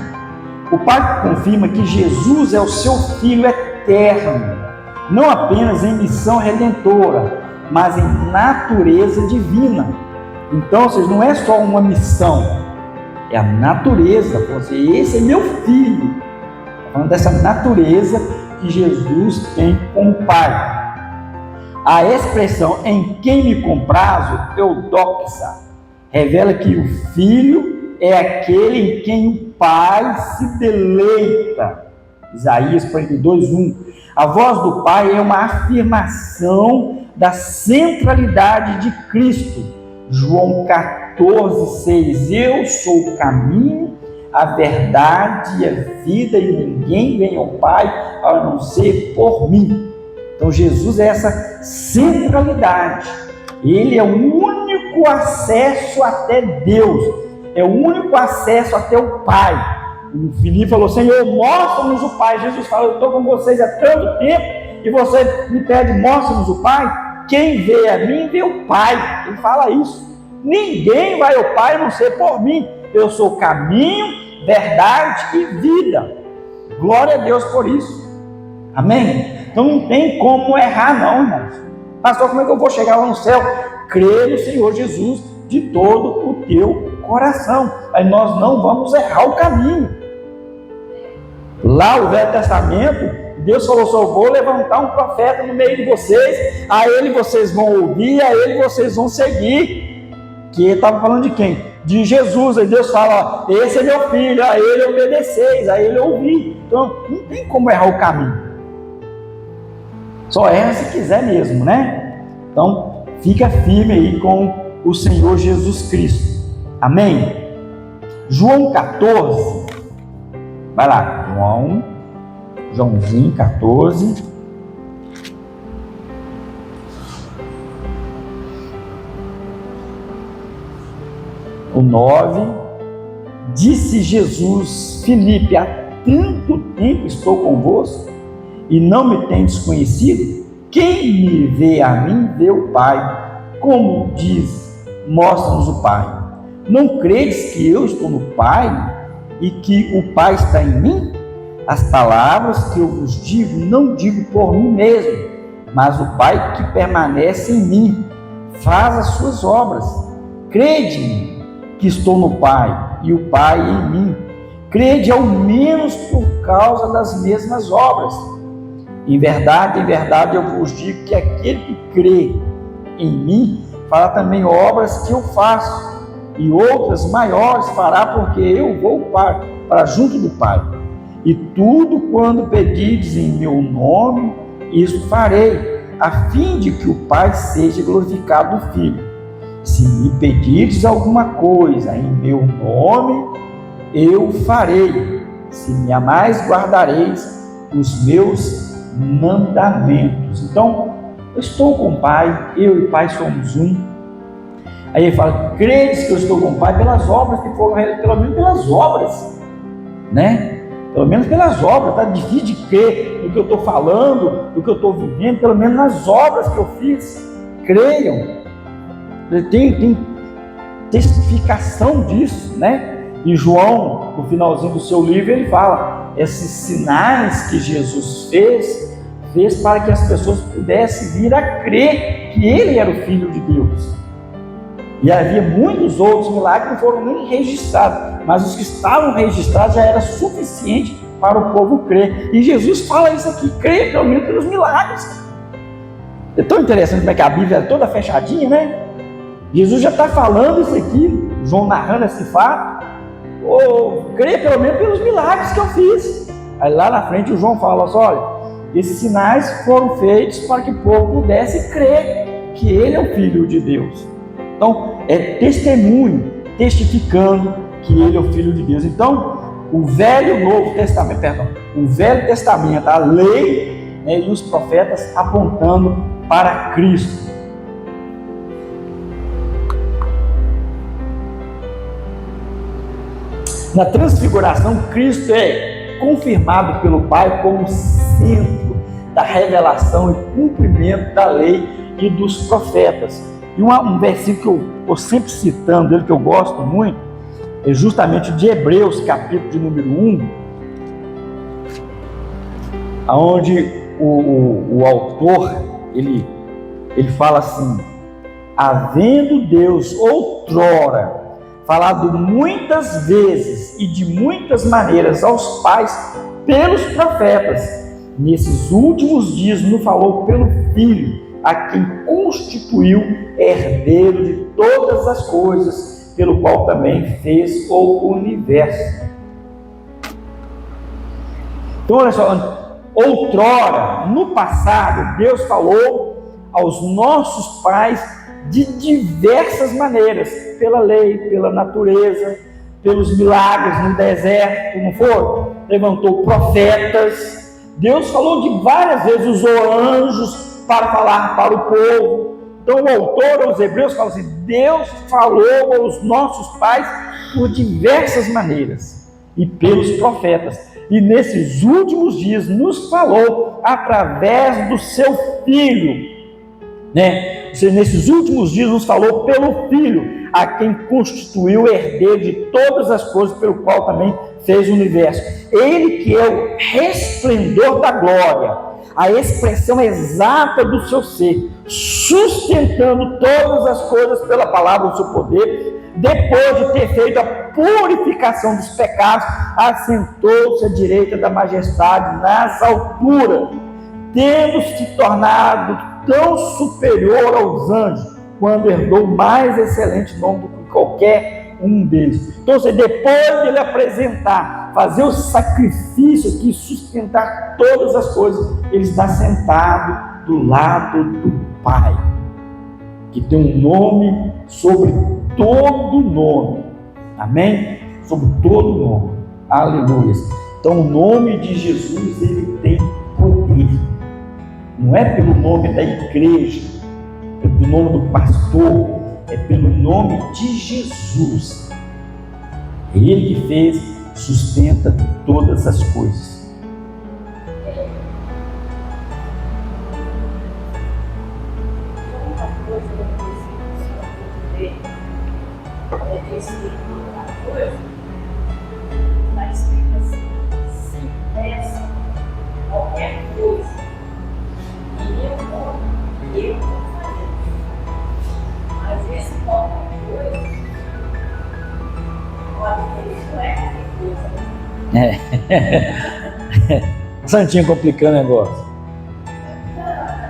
S1: O Pai confirma que Jesus é o seu Filho eterno, não apenas em missão redentora, mas em natureza divina. Então, não é só uma missão, é a natureza. Esse é meu filho. Falando dessa natureza que Jesus tem com o Pai. A expressão em quem me comprazo, eudoxa, revela que o filho é aquele em quem o Pai se deleita. Isaías 42:1. A voz do Pai é uma afirmação da centralidade de Cristo. João 14:6. Eu sou o caminho, a verdade e a vida, e ninguém vem ao Pai a não ser por mim. Então Jesus é essa centralidade. Ele é o único acesso até Deus, é o único acesso até o Pai. O Filipe falou: Senhor, mostra-nos o Pai. Jesus fala: eu estou com vocês há tanto tempo e você me pede, mostra-nos o Pai. Quem vê a mim, vê o Pai. Ele fala isso. Ninguém vai ao Pai a não ser por mim. Eu sou caminho, verdade e vida. Glória a Deus por isso. Amém? Então não tem como errar não, irmãos. Pastor, como é que eu vou chegar lá no céu? Crê no Senhor Jesus de todo o teu coração. Aí nós não vamos errar o caminho. Lá no Velho Testamento, Deus falou: só vou levantar um profeta no meio de vocês, a ele vocês vão ouvir, a ele vocês vão seguir. Que ele estava falando de quem? De Jesus. Aí Deus fala: ó, esse é meu filho, a ele obedeceis, a ele ouvi. Então não tem como errar o caminho. Só erra se quiser mesmo, né? Então fica firme aí com o Senhor Jesus Cristo. Amém? João 14. Vai lá, Joãozinho 14. O 9. Disse Jesus: Filipe, há tanto tempo estou convosco e não me tendes conhecido? Quem me vê a mim, vê o Pai. Como diz, mostra-nos o Pai. Não credes que eu estou no Pai e que o Pai está em mim? As palavras que eu vos digo, não digo por mim mesmo, mas o Pai que permanece em mim faz as suas obras. Crede-me que estou no Pai e o Pai em mim. Crede ao menos por causa das mesmas obras. Em verdade, eu vos digo que aquele que crê em mim fará também obras que eu faço, e outras maiores fará, porque eu vou para junto do Pai. E tudo quando pedirdes em meu nome, isso farei, a fim de que o Pai seja glorificado no Filho. Se me pedirdes alguma coisa em meu nome, eu farei. Se me amais, guardareis os meus mandamentos. Então, eu estou com o Pai, eu e o Pai somos um. Aí ele fala: credes que eu estou com o Pai pelas obras que foram realizadas, pelo menos pelas obras, né? Pelo menos pelas obras. Está difícil de crer no que eu estou falando, no que eu estou vivendo, pelo menos nas obras que eu fiz. Creiam. Tem testificação disso, né? E João, no finalzinho do seu livro, ele fala: esses sinais que Jesus fez fez para que as pessoas pudessem vir a crer que ele era o Filho de Deus. E havia muitos outros milagres que não foram nem registrados, mas os que estavam registrados já era suficiente para o povo crer. E Jesus fala isso aqui, crer pelo menos pelos milagres. É tão interessante como é que a Bíblia é toda fechadinha, né? Jesus já está falando isso aqui, João narrando esse fato. Crer pelo menos pelos milagres que eu fiz. Aí lá na frente o João fala assim, olha, esses sinais foram feitos para que o povo pudesse crer que ele é o Filho de Deus. Então, é testemunho, testificando que ele é o Filho de Deus. Então, o Velho e o Novo Testamento, o Velho Testamento, a lei, né, e os profetas apontando para Cristo. Na transfiguração, Cristo é confirmado pelo Pai como centro da revelação e cumprimento da lei e dos profetas. E um versículo que eu estou sempre citando, ele que eu gosto muito, é justamente o de Hebreus, capítulo de número 1, onde o autor, ele fala assim, havendo Deus outrora falado muitas vezes e de muitas maneiras aos pais pelos profetas, nesses últimos dias nos falou pelo Filho, a quem constituiu herdeiro de todas as coisas, pelo qual também fez o universo. Então, olha só, outrora, no passado, Deus falou aos nossos pais de diversas maneiras, pela lei, pela natureza, pelos milagres no deserto, não foi? Levantou profetas, Deus falou de várias vezes, usou anjos para falar para o povo. Então o autor aos Hebreus fala assim, Deus falou aos nossos pais por diversas maneiras e pelos profetas, e nesses últimos dias nos falou através do seu Filho, né? Nesses últimos dias nos falou pelo Filho, a quem constituiu herdeiro de todas as coisas, pelo qual também fez o universo. Ele que é o resplendor da glória, a expressão exata do seu ser, sustentando todas as coisas pela palavra do seu poder, depois de ter feito a purificação dos pecados, assentou-se à direita da majestade nas alturas, tendo se tornado tão superior aos anjos, quando herdou mais excelente nome do que qualquer um deles. Então, depois de ele apresentar, fazer o sacrifício aqui, sustentar todas as coisas, ele está sentado do lado do Pai, que tem um nome sobre todo nome, amém? Sobre todo nome, aleluia. Então o nome de Jesus, ele tem poder, não é pelo nome da igreja, é pelo nome do pastor, é pelo nome de Jesus. É ele que fez, sustenta todas as coisas. Santinho complicando o negócio.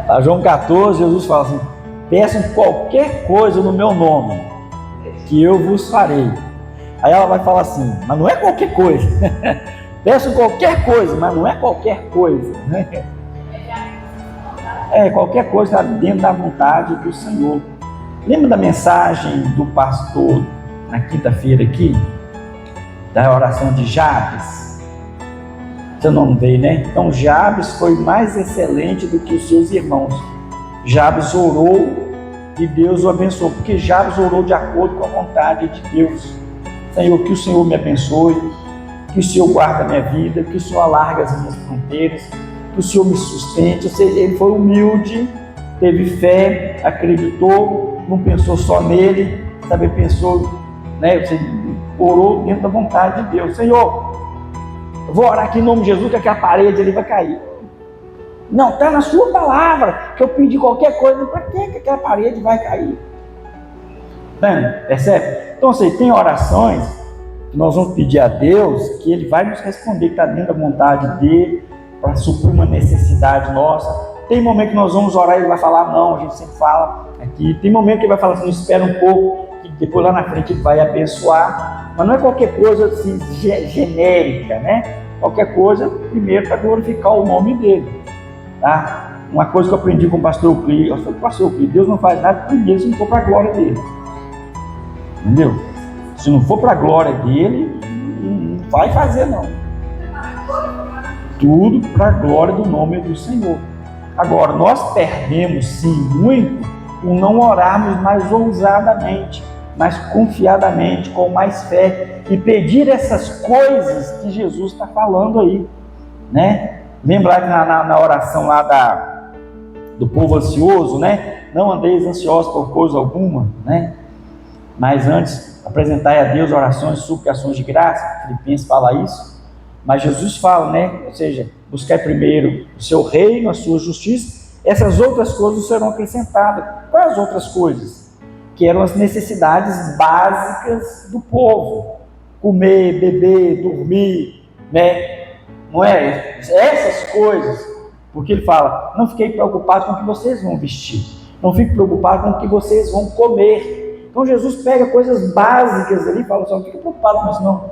S1: A João 14, Jesus fala assim: peçam qualquer coisa no meu nome, que eu vos farei. Aí ela vai falar assim: mas não é qualquer coisa. Peçam qualquer coisa, mas não é qualquer coisa, né? Qualquer coisa está dentro da vontade do Senhor. Lembra da mensagem do pastor na quinta-feira aqui? Da oração de Jabes? Seu nome veio, né? Então Jabes foi mais excelente do que os seus irmãos. Jabes orou e Deus o abençoou, porque Jabes orou de acordo com a vontade de Deus. Senhor, que o Senhor me abençoe, que o Senhor guarde a minha vida, que o Senhor alargue as minhas fronteiras, que o Senhor me sustente. Ou seja, ele foi humilde, teve fé, acreditou, não pensou só nele, sabe, pensou, né? Você orou dentro da vontade de Deus. Senhor, eu vou orar aqui em nome de Jesus, que aquela parede ali vai cair. Não, está na sua palavra, que eu pedi qualquer coisa, para que aquela parede vai cair? Percebe? Então, assim, tem orações que nós vamos pedir a Deus, que Ele vai nos responder, que está dentro da vontade dEle, para suprir uma necessidade nossa. Tem momento que nós vamos orar e Ele vai falar não, a gente sempre fala aqui. Tem momento que Ele vai falar assim, espera um pouco, que depois lá na frente Ele vai abençoar. Mas não é qualquer coisa assim, genérica, né? Qualquer coisa, primeiro, para glorificar o nome dEle. Tá? Uma coisa que eu aprendi com o pastor Euclides, Deus não faz nada primeiro se não for para a glória dEle. Entendeu? Se não for para a glória dEle, não vai fazer não. Tudo para a glória do nome do Senhor. Agora, nós perdemos sim muito por não orarmos mais ousadamente, mais confiadamente, com mais fé e pedir essas coisas que Jesus está falando aí, né? Lembrar que na oração lá do povo ansioso, né? Não andeis ansiosos por coisa alguma, né? Mas antes, apresentai a Deus orações, suplicações de graça. Filipenses fala isso. Mas Jesus fala, né? Ou seja, buscai primeiro o seu reino, a sua justiça. Essas outras coisas serão acrescentadas. Quais as outras coisas? Que eram as necessidades básicas do povo. Comer, beber, dormir, né? Não é? Essas coisas. Porque ele fala, não fiquei preocupado com o que vocês vão vestir. Não fique preocupado com o que vocês vão comer. Então Jesus pega coisas básicas ali e fala assim, não fique preocupado com isso não.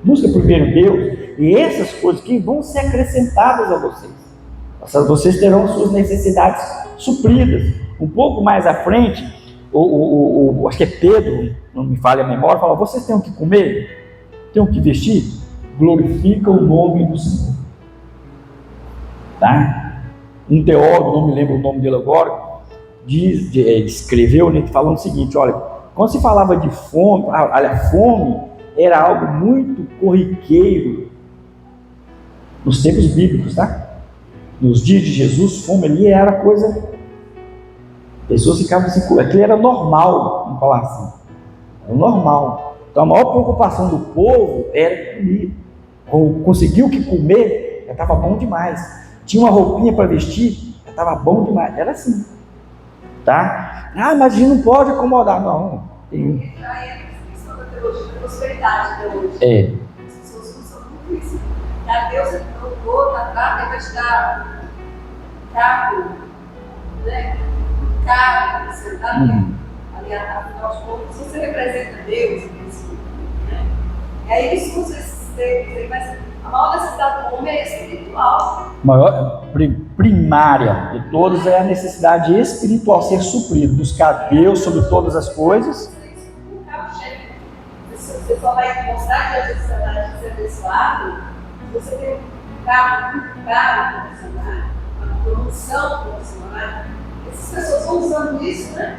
S1: Busca primeiro Deus. E essas coisas que vão ser acrescentadas a vocês. Vocês terão suas necessidades supridas. Um pouco mais à frente, acho que é Pedro, não me falha a memória, fala, vocês têm o que comer? Têm o que vestir? Glorifica o nome do Senhor. Tá? Um teólogo, não me lembro o nome dele agora, escreveu, né, falando o seguinte, olha, quando se falava de fome, fome era algo muito corriqueiro nos tempos bíblicos, tá? Nos dias de Jesus, fome ali era coisa, pessoas ficavam assim, aquilo era normal, vamos falar assim, era normal. Então a maior preocupação do povo era comer, conseguiu o que comer, já estava bom demais. Tinha uma roupinha para vestir, já estava bom demais, era assim, tá? Mas a gente não pode acomodar, não. Tem...
S3: Já é a questão da teologia da prosperidade de hoje. As pessoas usam muito isso. A Deus colocou, vai te dar carro, né? Carro, você está ali afinal de contas, você representa Deus, né? E aí eles usam esses termos, mas a maior necessidade do homem é espiritual. A maior,
S1: primária de todas é a necessidade espiritual ser suprida, buscar Deus sobre todas as coisas.
S3: Você só vai mostrar que a gente vai ser abençoado, você tem um carro profissional, uma promoção profissional. Essas pessoas vão usando isso, né?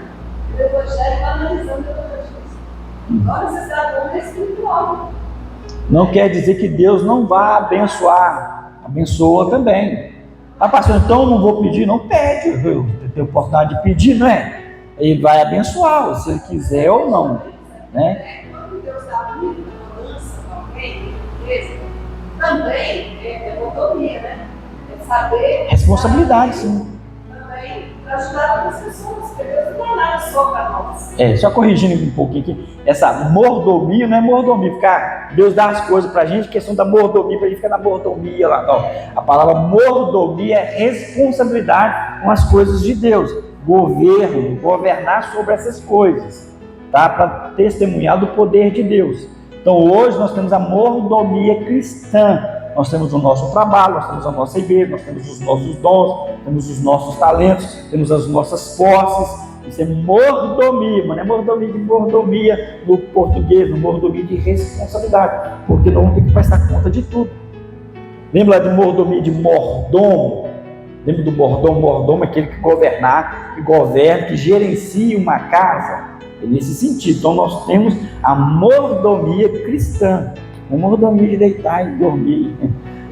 S3: O Evangelho banalizando o Evangelho. Agora a necessidade do homem é espiritual.
S1: Não quer dizer que Deus não vá abençoar, abençoa também. Pastor, então eu não vou pedir, não pede, eu tenho oportunidade de pedir, não é? Ele vai abençoar, se ele quiser ou não, né?
S3: Quando Deus dá muito na balança para alguém, também é autonomia, né? É saber...
S1: Responsabilidade, sim.
S3: Também para ajudar outras pessoas, porque Deus não é nada só para nós.
S1: Só corrigindo um pouquinho aqui, essa mordomia não é mordomia, ficar, Deus dá as coisas para a gente, questão da mordomia, para a gente ficar na mordomia lá, não. A palavra mordomia é responsabilidade com as coisas de Deus, governo, governar sobre essas coisas, tá? Para testemunhar do poder de Deus. Então hoje nós temos a mordomia cristã, nós temos o nosso trabalho, nós temos a nossa igreja, nós temos os nossos dons, temos os nossos talentos, temos as nossas posses. Isso é mordomia, mas não é mordomia no português, não mordomia de responsabilidade, porque nós vamos ter que prestar conta de tudo. Lembra de mordomia de mordomo? Lembra do mordomo? Mordomo é aquele que governa, que gerencia uma casa. É nesse sentido. Então nós temos a mordomia cristã, a mordomia de deitar e dormir,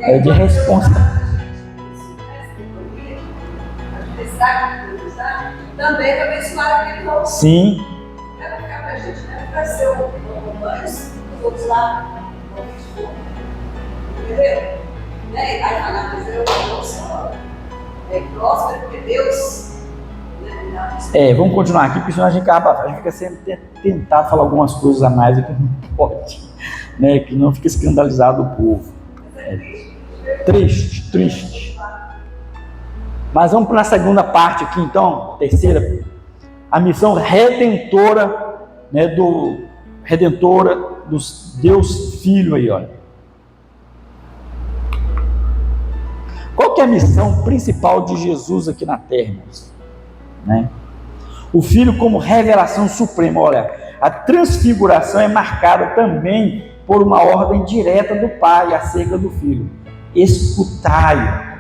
S1: é de responsabilidade.
S3: Também para abençoar aquele outro.
S1: Sim.
S3: É para ficar para a gente, né? Para ser o banho, os outros lá, entendeu? Aí falar, mas eu não sou. próspero, porque Deus.
S1: Vamos continuar aqui, porque senão a gente fica sempre tentado falar algumas coisas a mais que não pode, né? Que não fica escandalizado o povo. Triste. Mas vamos para a segunda parte aqui, então, terceira, a missão redentora, né? Redentora do Deus Filho aí, olha. Qual que é a missão principal de Jesus aqui na Terra, irmãos? Né? O Filho como revelação suprema. Olha, a transfiguração é marcada também por uma ordem direta do Pai acerca do Filho: escutai-o.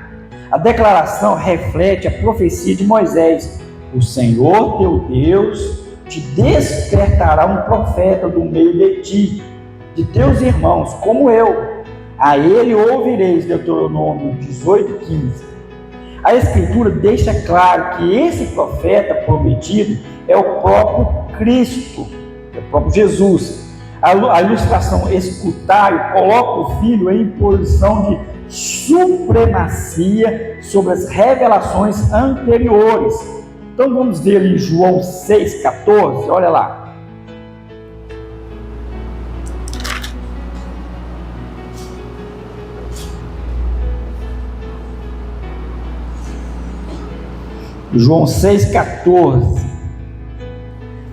S1: A declaração reflete a profecia de Moisés: o Senhor teu Deus te despertará um profeta do meio de ti, de teus irmãos, como eu. A ele ouvireis. Deuteronômio 18:15. A Escritura deixa claro que esse profeta prometido é o próprio Cristo, é o próprio Jesus. A ilustração escutar coloca o Filho em posição de supremacia sobre as revelações anteriores. Então vamos ver ali João 6,14, olha lá. João 6,14.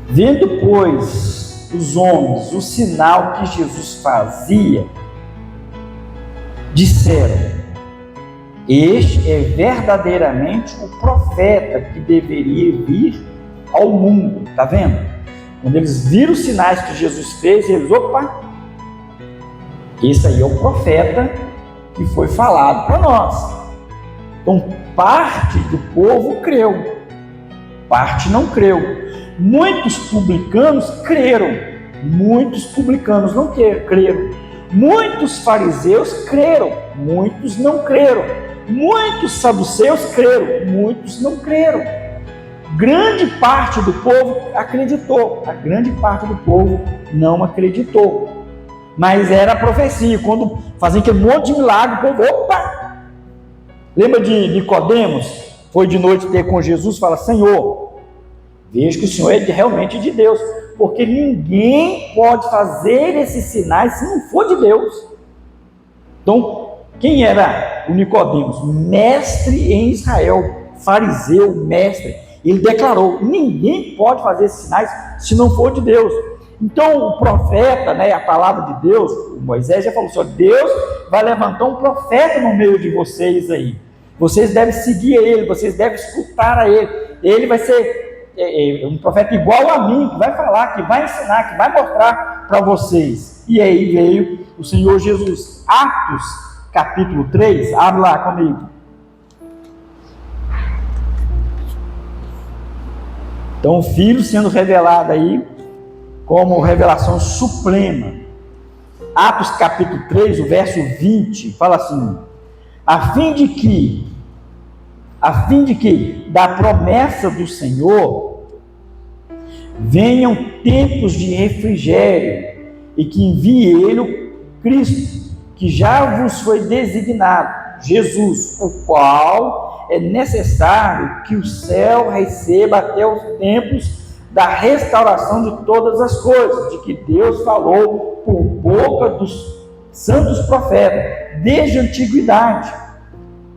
S1: Vendo, pois, os homens o sinal que Jesus fazia, disseram: este é verdadeiramente o profeta que deveria vir ao mundo. Está vendo? Quando eles viram os sinais que Jesus fez, eles, opa, esse aí é o profeta que foi falado para nós. Então, parte do povo creu, parte não creu. Muitos publicanos creram, muitos publicanos não creram. Muitos fariseus creram, muitos não creram. Muitos saduceus creram, muitos não creram. Grande parte do povo acreditou, a grande parte do povo não acreditou. Mas era a profecia, quando faziam aquele monte de milagre, o povo, opa! Lembra de Nicodemos? Foi de noite ter com Jesus, fala: Senhor, vejo que o Senhor é realmente de Deus, porque ninguém pode fazer esses sinais se não for de Deus. Então, quem era o Nicodemos? Mestre em Israel, fariseu, mestre. Ele declarou: ninguém pode fazer esses sinais se não for de Deus. Então o profeta, né, a palavra de Deus, o Moisés já falou assim: Deus vai levantar um profeta no meio de vocês aí. Vocês devem seguir ele, vocês devem escutar a ele. Ele vai ser um profeta igual a mim, que vai falar, que vai ensinar, que vai mostrar para vocês. E aí veio o Senhor Jesus. Atos capítulo 3, abre lá comigo. Então o Filho sendo revelado aí como revelação suprema. Atos capítulo 3, o verso 20, fala assim: a fim de que da promessa do Senhor venham tempos de refrigério, e que envie ele o Cristo, que já vos foi designado, Jesus, o qual é necessário que o céu receba até os tempos da restauração de todas as coisas, de que Deus falou por boca dos santos profetas, desde a antiguidade.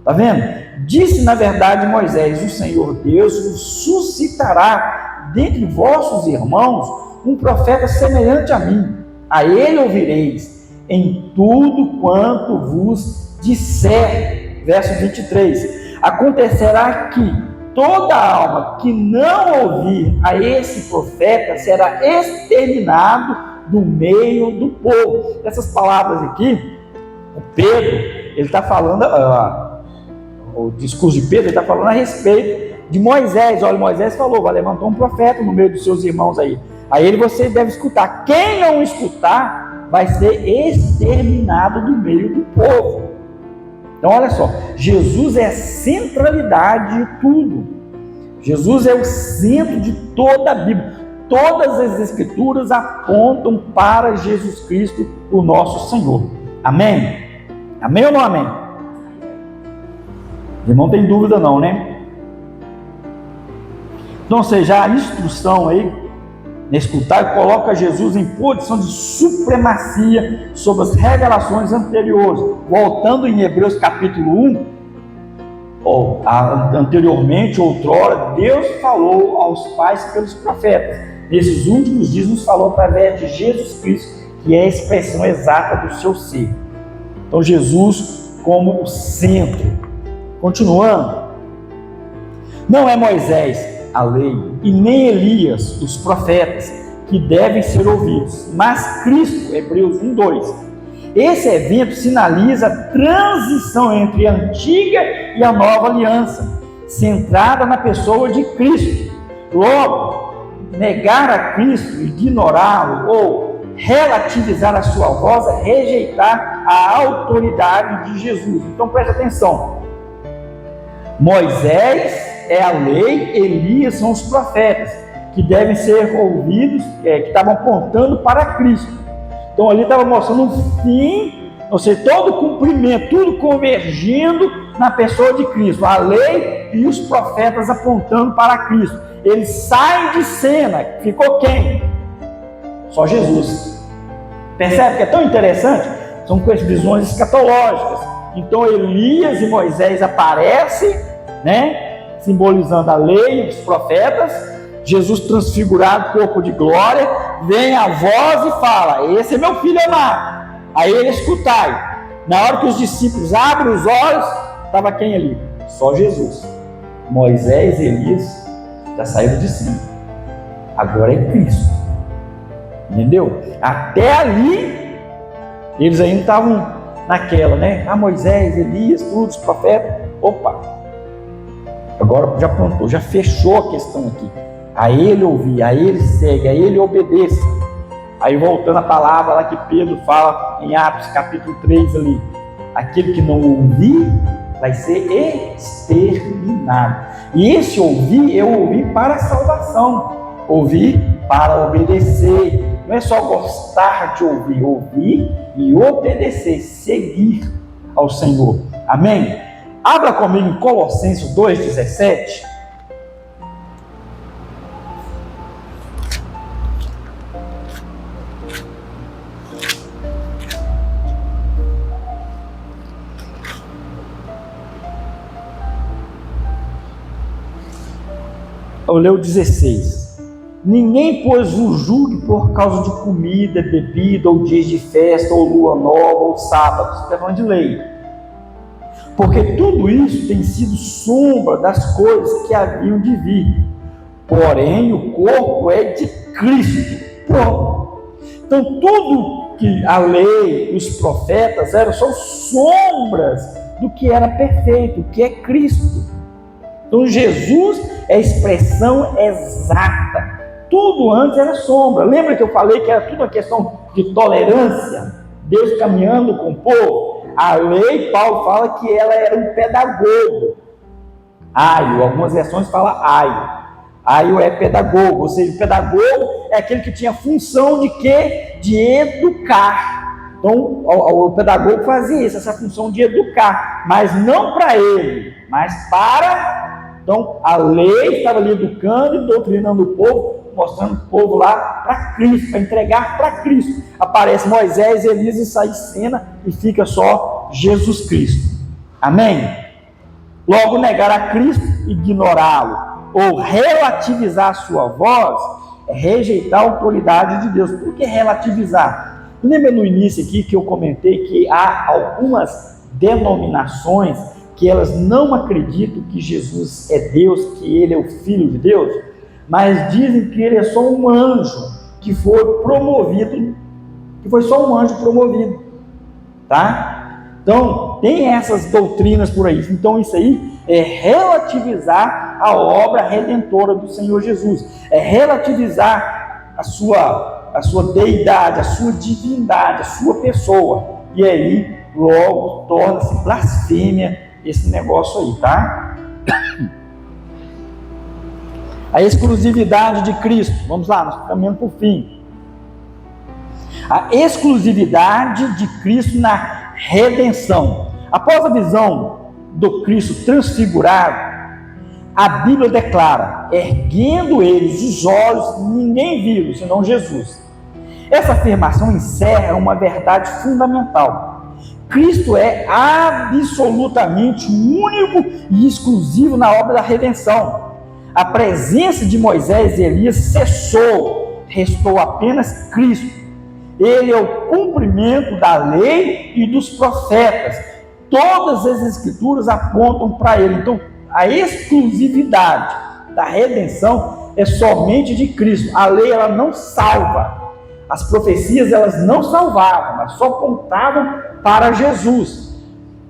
S1: Está vendo? Disse na verdade Moisés: o Senhor Deus vos suscitará dentre vossos irmãos um profeta semelhante a mim. A ele ouvireis em tudo quanto vos disser. Verso 23. Acontecerá que toda alma que não ouvir a esse profeta será exterminado do meio do povo. Essas palavras aqui, o Pedro, ele está falando, o discurso de Pedro, ele está falando a respeito de Moisés. Olha, Moisés falou: vai levantar um profeta no meio dos seus irmãos aí. Aí ele, você deve escutar. Quem não escutar vai ser exterminado do meio do povo. Então olha só, Jesus é a centralidade de tudo. Jesus é o centro de toda a Bíblia. Todas as Escrituras apontam para Jesus Cristo, o nosso Senhor. Amém? Amém ou não amém? Irmão, tem dúvida não, né? Então, ou seja, a instrução aí, nesse culto, coloca Jesus em posição de supremacia sobre as revelações anteriores. Voltando em Hebreus capítulo 1, anteriormente, outrora, Deus falou aos pais pelos profetas. Nesses últimos dias nos falou através de Jesus Cristo, que é a expressão exata do seu ser. Então, Jesus como o centro. Continuando, não é Moisés, a lei, e nem Elias, os profetas, que devem ser ouvidos, mas Cristo, Hebreus 1:2. Esse evento sinaliza a transição entre a antiga e a nova aliança, centrada na pessoa de Cristo. Logo, negar a Cristo, ignorá-lo ou relativizar a sua voz é rejeitar a autoridade de Jesus. Então preste atenção. Moisés é a lei, Elias são os profetas, que devem ser ouvidos, que estavam apontando para Cristo. Então ali estava mostrando um fim, ou seja, todo o cumprimento, tudo convergindo na pessoa de Cristo. A lei e os profetas apontando para Cristo. Eles saem de cena, ficou quem? Só Jesus. Percebe que é tão interessante? São com as visões escatológicas. Então Elias e Moisés aparecem, né, simbolizando a lei e os profetas. Jesus transfigurado, corpo de glória, vem a voz e fala: esse é meu filho amado, a ele escutai. Na hora que os discípulos abrem os olhos, estava quem ali? Só Jesus. Moisés e Elias já saíram de cima, agora é Cristo. Entendeu? Até ali eles ainda estavam naquela, né? Moisés, Elias, todos os profetas. Opa, agora já plantou, já fechou a questão aqui. A ele ouvir, a ele segue, a ele obedeça. Aí voltando a palavra lá que Pedro fala em Atos capítulo 3 ali: aquele que não ouvir vai ser exterminado. E esse ouvir, eu ouvi para a salvação, ouvir para obedecer. Não é só gostar de ouvir, ouvir e obedecer, seguir ao Senhor. Amém? Abra comigo em Colossenses 2,17. Eu leio o 16. Ninguém, pois, vos julgue por causa de comida, bebida, ou dias de festa, ou lua nova, ou sábados. Está falando de lei. Porque tudo isso tem sido sombra das coisas que haviam de vir. Porém, o corpo é de Cristo. Pronto. Então, tudo que a lei, os profetas eram só sombras do que era perfeito, o que é Cristo. Então, Jesus é a expressão exata. Tudo antes era sombra. Lembra que eu falei que era tudo uma questão de tolerância? Deus caminhando com o povo. A lei, Paulo fala que ela era um pedagogo. Aio, algumas versões falam aio. Aio é pedagogo, ou seja, o pedagogo é aquele que tinha função de quê? De educar. Então, o pedagogo fazia isso, essa função de educar, mas não para ele, mas para... Então, a lei estava ali educando e doutrinando o povo, mostrando o povo lá para Cristo, para entregar para Cristo. Aparece Moisés, Elias e sai de cena e fica só Jesus Cristo. Amém? Logo, negar a Cristo, ignorá-lo ou relativizar a sua voz é rejeitar a autoridade de Deus. Por que relativizar? Lembra no início aqui que eu comentei que há algumas denominações que elas não acreditam que Jesus é Deus, que Ele é o Filho de Deus, mas dizem que Ele é só um anjo que foi promovido, que foi só um anjo promovido, tá? Então, tem essas doutrinas por aí. Então, isso aí é relativizar a obra redentora do Senhor Jesus, é relativizar a sua deidade, a sua divindade, a sua pessoa, e aí logo torna-se blasfêmia esse negócio aí, tá? A exclusividade de Cristo. Vamos lá, nós estamos caminhando para o fim. A exclusividade de Cristo na redenção. Após a visão do Cristo transfigurado, a Bíblia declara: erguendo eles os olhos, ninguém viu, senão Jesus. Essa afirmação encerra uma verdade fundamental. Cristo é absolutamente único e exclusivo na obra da redenção. A presença de Moisés e Elias cessou, restou apenas Cristo. Ele é o cumprimento da lei e dos profetas. Todas as escrituras apontam para ele. Então, a exclusividade da redenção é somente de Cristo. A lei, ela não salva. As profecias, elas não salvavam, mas só apontavam para Jesus.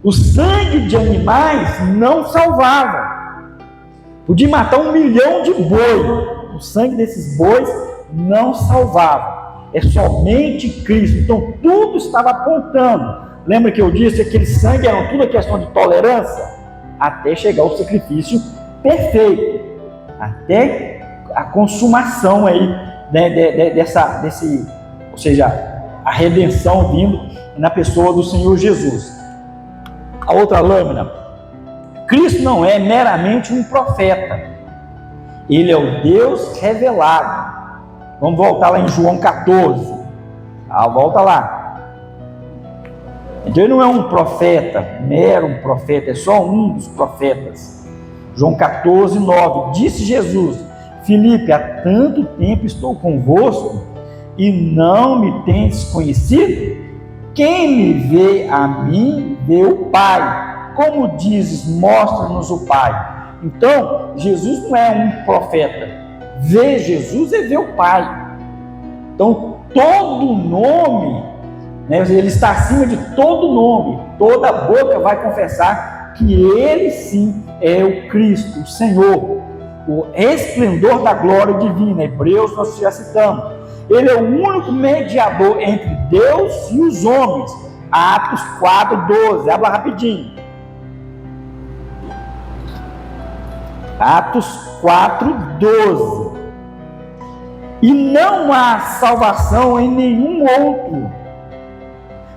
S1: O sangue de animais não salvava. Podia matar 1 milhão de boi. O sangue desses bois não salvava. É somente Cristo. Então, tudo estava apontando. Lembra que eu disse que aquele sangue era tudo questão de tolerância? Até chegar ao sacrifício perfeito, até a consumação aí, né, ou seja, a redenção vindo na pessoa do Senhor Jesus. A outra lâmina: Cristo não é meramente um profeta, ele é o Deus revelado. Vamos voltar lá em João 14, volta lá. Então ele não é um profeta, mero profeta, é só um dos profetas. João 14, 9, disse Jesus: Filipe, há tanto tempo estou convosco e não me tendes conhecido? Quem me vê a mim, vê o Pai. Como dizes, mostra-nos o Pai. Então, Jesus não é um profeta. Ver Jesus é ver o Pai. Então, todo nome, né, ele está acima de todo nome. Toda boca vai confessar que ele sim é o Cristo, o Senhor, o esplendor da glória divina. Hebreus nós já citamos. Ele é o único mediador entre Deus e os homens. Atos 4:12. Abra rapidinho. Atos 4:12. E não há salvação em nenhum outro,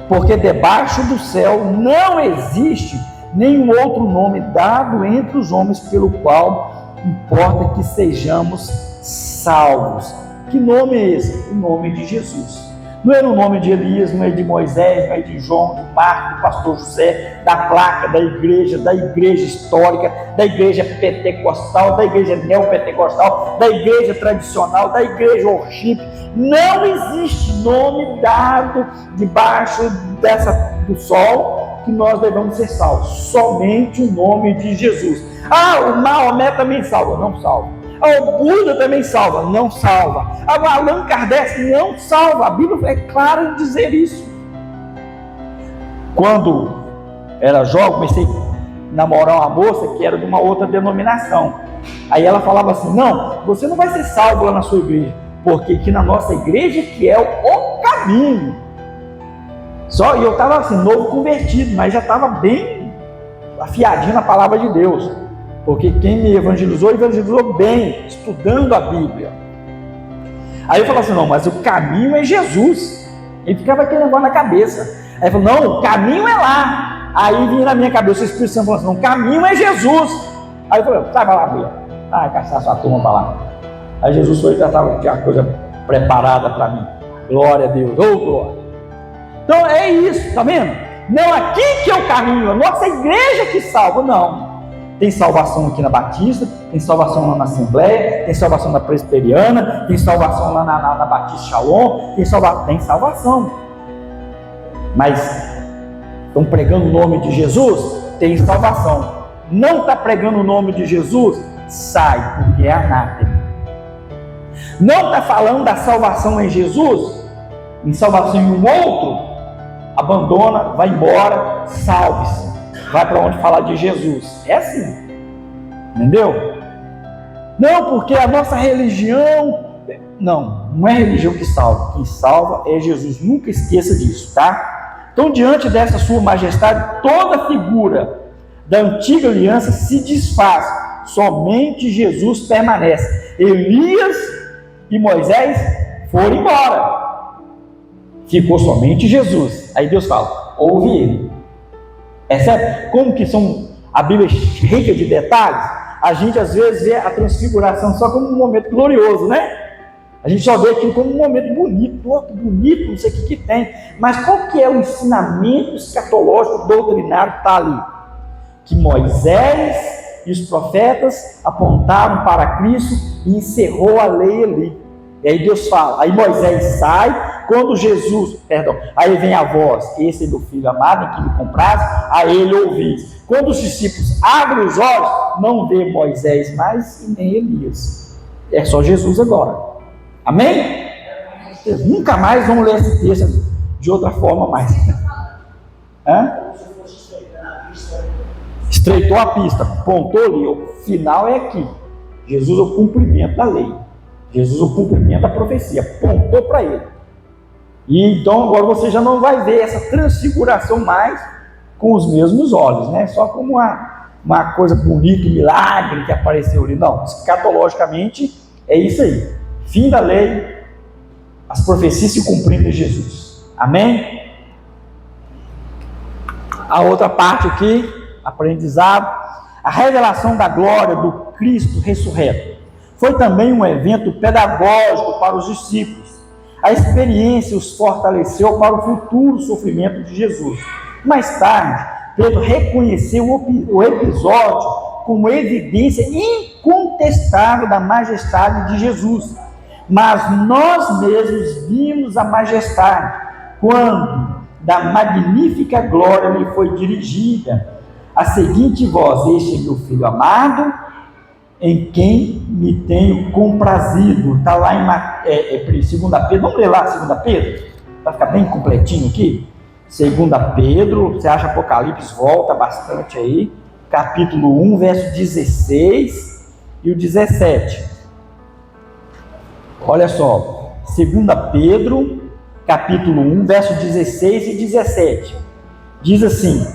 S1: porque debaixo do céu não existe nenhum outro nome dado entre os homens pelo qual importa que sejamos salvos. Que nome é esse? O nome de Jesus. Não é o nome de Elias, não é de Moisés, não é de João, de Marcos, do pastor José, da placa da igreja histórica, da igreja pentecostal, da igreja neopentecostal, da igreja tradicional, da igreja worship. Não existe nome dado debaixo do sol que nós devemos ser salvos. Somente o nome de Jesus. O Maomé também salva? Não salva. O Buda também salva? Não salva. O Allan Kardec não salva. A Bíblia é clara em dizer isso. Quando era jovem, comecei a namorar uma moça que era de uma outra denominação. Aí ela falava assim: não, você não vai ser salvo lá na sua igreja, porque aqui na nossa igreja que é o caminho. E eu estava assim, novo convertido, mas já estava bem afiadinho na palavra de Deus. Porque quem me evangelizou bem, estudando a Bíblia. Aí eu falava assim: não, mas o caminho é Jesus. Ele ficava aquele negócio na cabeça. Aí ele falou: não, o caminho é lá. Aí vinha na minha cabeça o Espírito Santo falando assim: não, o caminho é Jesus. Aí eu falei: sai pra lá, mulher. Vai caçar sua turma pra lá. Aí Jesus foi e já estava com a coisa preparada para mim. Glória a Deus, glória. Então é isso, tá vendo? Não, aqui que é o caminho, a nossa igreja que salva, não. Tem salvação aqui na Batista, tem salvação lá na Assembleia, tem salvação na Presbiteriana, tem salvação lá na Batista Shalom, tem salvação. Mas estão pregando o nome de Jesus? Tem salvação. Não está pregando o nome de Jesus? Sai, porque é anátema. Não está falando da salvação em Jesus? Em salvação em um outro? Abandona, vai embora, salve-se. Vai para onde falar de Jesus. É assim. Entendeu? Não, porque a nossa religião... Não é religião que salva. Quem salva é Jesus. Nunca esqueça disso, tá? Então, diante dessa sua majestade, toda figura da antiga aliança se desfaz. Somente Jesus permanece. Elias e Moisés foram embora. Ficou somente Jesus. Aí Deus fala: ouve ele. É certo? Como que são a Bíblia é rica de detalhes, a gente às vezes vê a transfiguração só como um momento glorioso, né? A gente só vê aquilo como um momento bonito, bonito, não sei o que tem. Mas qual que é o ensinamento escatológico doutrinário que está ali? Que Moisés e os profetas apontaram para Cristo e encerrou a lei ali. E aí Deus fala, aí Moisés sai, aí vem a voz, esse é meu filho amado, em que me compraz, a ele ouvis. Quando os discípulos abrem os olhos, não vê Moisés mais e nem Elias. É só Jesus agora. Amém? Vocês nunca mais vão ler esse texto de outra forma mais. Estreitou a pista, pontou ali, o final é aqui. Jesus é o cumprimento da lei. Jesus é o cumprimento da profecia, apontou para ele. E então agora você já não vai ver essa transfiguração mais com os mesmos olhos, né? Só como uma coisa bonita, um milagre que apareceu ali. Não, escatologicamente é isso aí. Fim da lei, as profecias se cumprindo em Jesus. Amém? A outra parte aqui, aprendizado, a revelação da glória do Cristo ressurreto. Foi também um evento pedagógico para os discípulos. A experiência os fortaleceu para o futuro sofrimento de Jesus. Mais tarde, Pedro reconheceu o episódio como evidência incontestável da majestade de Jesus. Mas nós mesmos vimos a majestade quando da magnífica glória lhe foi dirigida a seguinte voz: este é meu filho amado, em quem me tenho comprazido. Está lá em 2 Pedro, vamos ler lá 2 Pedro, para ficar bem completinho aqui. 2 Pedro, você acha Apocalipse, volta bastante aí, capítulo 1, verso 16 e o 17. Olha só, 2 Pedro, capítulo 1, verso 16 e 17. Diz assim: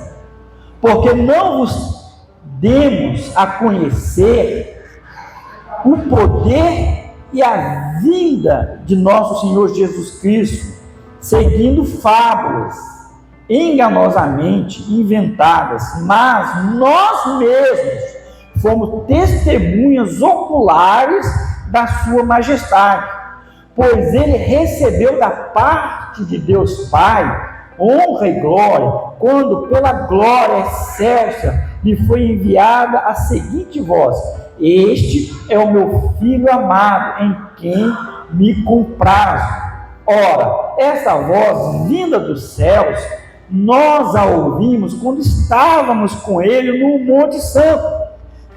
S1: porque não vos demos a conhecer o poder e a vinda de nosso Senhor Jesus Cristo, seguindo fábulas enganosamente inventadas, mas nós mesmos fomos testemunhas oculares da sua majestade, pois ele recebeu da parte de Deus Pai honra e glória, quando pela glória excelsa lhe foi enviada a seguinte voz: este é o meu filho amado, em quem me comprazo. Ora, essa voz vinda dos céus, nós a ouvimos quando estávamos com ele no Monte Santo.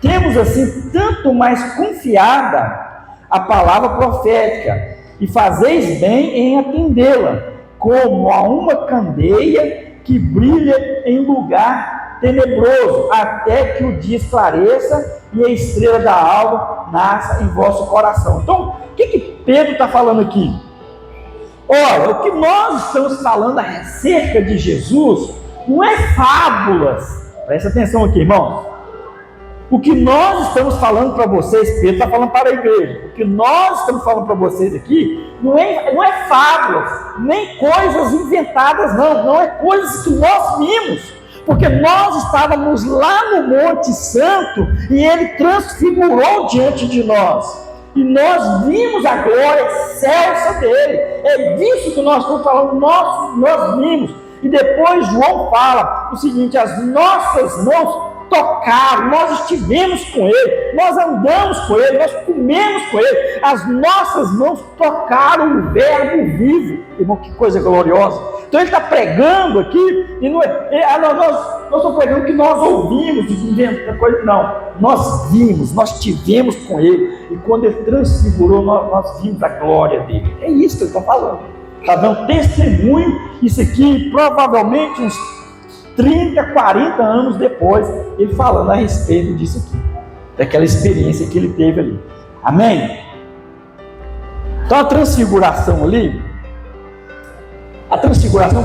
S1: Temos assim tanto mais confiada a palavra profética, e fazeis bem em atendê-la, como a uma candeia que brilha em lugar tenebroso, até que o dia esclareça e a estrela da alva nasça em vosso coração. Então, o que Pedro está falando aqui? Olha, o que nós estamos falando acerca de Jesus não é fábulas. Presta atenção aqui, irmão. O que nós estamos falando para vocês, Pedro está falando para a igreja, o que nós estamos falando para vocês aqui não é fábulas, nem coisas inventadas, não é coisas que nós vimos, porque nós estávamos lá no Monte Santo e ele transfigurou diante de nós, e nós vimos a glória excelsa dele. É disso que nós estamos falando, nós vimos. E depois João fala o seguinte: as nossas mãos tocaram, nós estivemos com ele, nós andamos com ele, nós comemos com ele, as nossas mãos tocaram o verbo vivo. Irmão, que coisa gloriosa. Então ele está pregando aqui, e não é, nós estamos pregando o que nós ouvimos, inventando coisa, não, nós vimos, nós estivemos com ele, e quando ele transfigurou, nós vimos a glória dele. É isso que ele está falando, está dando testemunho. Isso aqui provavelmente uns 30, 40 anos depois, ele falando a respeito disso aqui, daquela experiência que ele teve ali. Amém? Então a transfiguração ali,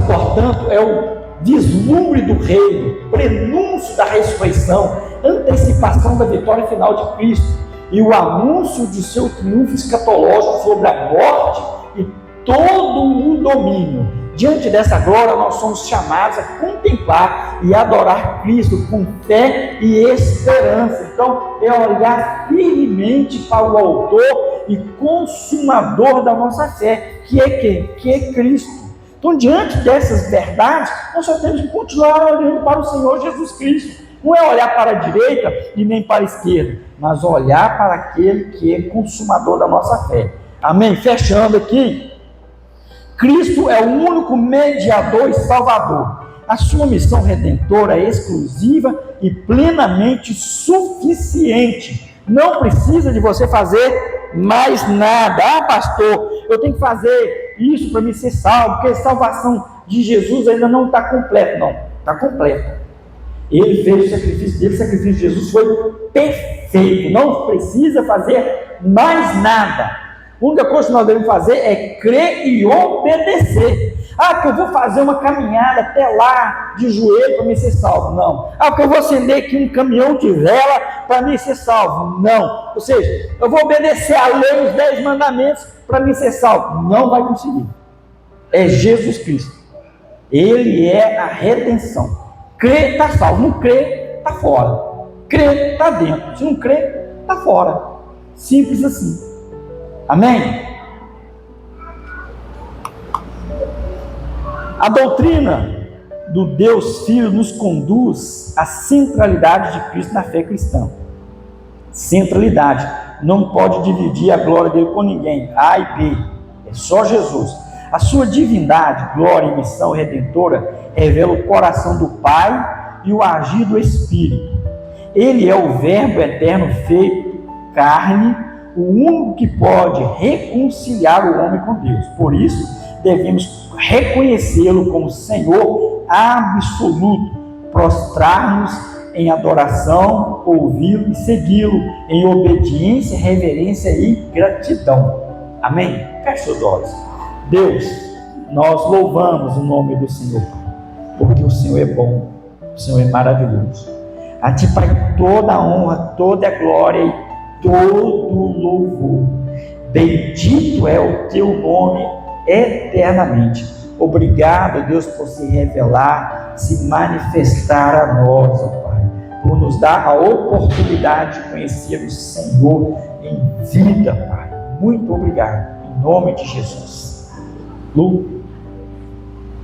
S1: portanto, é o vislumbre do reino, prenúncio da ressurreição, antecipação da vitória final de Cristo e o anúncio de seu triunfo escatológico sobre a morte e todo o domínio, diante dessa glória, nós somos chamados a contemplar e adorar Cristo com fé e esperança. Então, é olhar firmemente para o autor e consumador da nossa fé, que é quem? Que é Cristo. Então, diante dessas verdades, nós só temos que continuar olhando para o Senhor Jesus Cristo. Não é olhar para a direita e nem para a esquerda, mas olhar para aquele que é consumador da nossa fé. Amém? Fechando aqui, Cristo é o único mediador e salvador. A sua missão redentora é exclusiva e plenamente suficiente. Não precisa de você fazer mais nada. Ah, pastor, eu tenho que fazer isso para me ser salvo, porque a salvação de Jesus ainda não está completa. Não, está completa. Ele fez o sacrifício dele, o sacrifício de Jesus foi perfeito. Não precisa fazer mais nada. A única coisa que nós devemos fazer é crer e obedecer. Ah, porque eu vou fazer uma caminhada até lá de joelho para me ser salvo. Não. Ah, porque eu vou acender aqui um caminhão de vela para me ser salvo. Não. Ou seja, eu vou obedecer a lei, os 10 mandamentos para me ser salvo. Não vai conseguir. É Jesus Cristo. Ele é a redenção. Crer, está salvo. Não crer, está fora. Crer, está dentro. Se não crer, está fora. Simples assim. Amém? A doutrina do Deus Filho nos conduz à centralidade de Cristo na fé cristã. Centralidade. Não pode dividir a glória dele com ninguém. A e B. É só Jesus. A sua divindade, glória e missão redentora revela o coração do Pai e o agir do Espírito. Ele é o Verbo eterno feito carne, o único que pode reconciliar o homem com Deus. Por isso, devemos reconhecê-lo como Senhor absoluto, prostrar-nos em adoração, ouvi-lo e segui-lo em obediência, reverência e gratidão. Amém? Feche os olhos. Deus, nós louvamos o nome do Senhor, porque o Senhor é bom, o Senhor é maravilhoso. A Ti, Pai, toda a honra, toda a glória e todo o louvor. Bendito é o Teu nome eternamente. Obrigado, Deus, por se revelar, se manifestar a nós, ó Pai, por nos dar a oportunidade de conhecer o Senhor em vida, Pai. Muito obrigado, em nome de Jesus.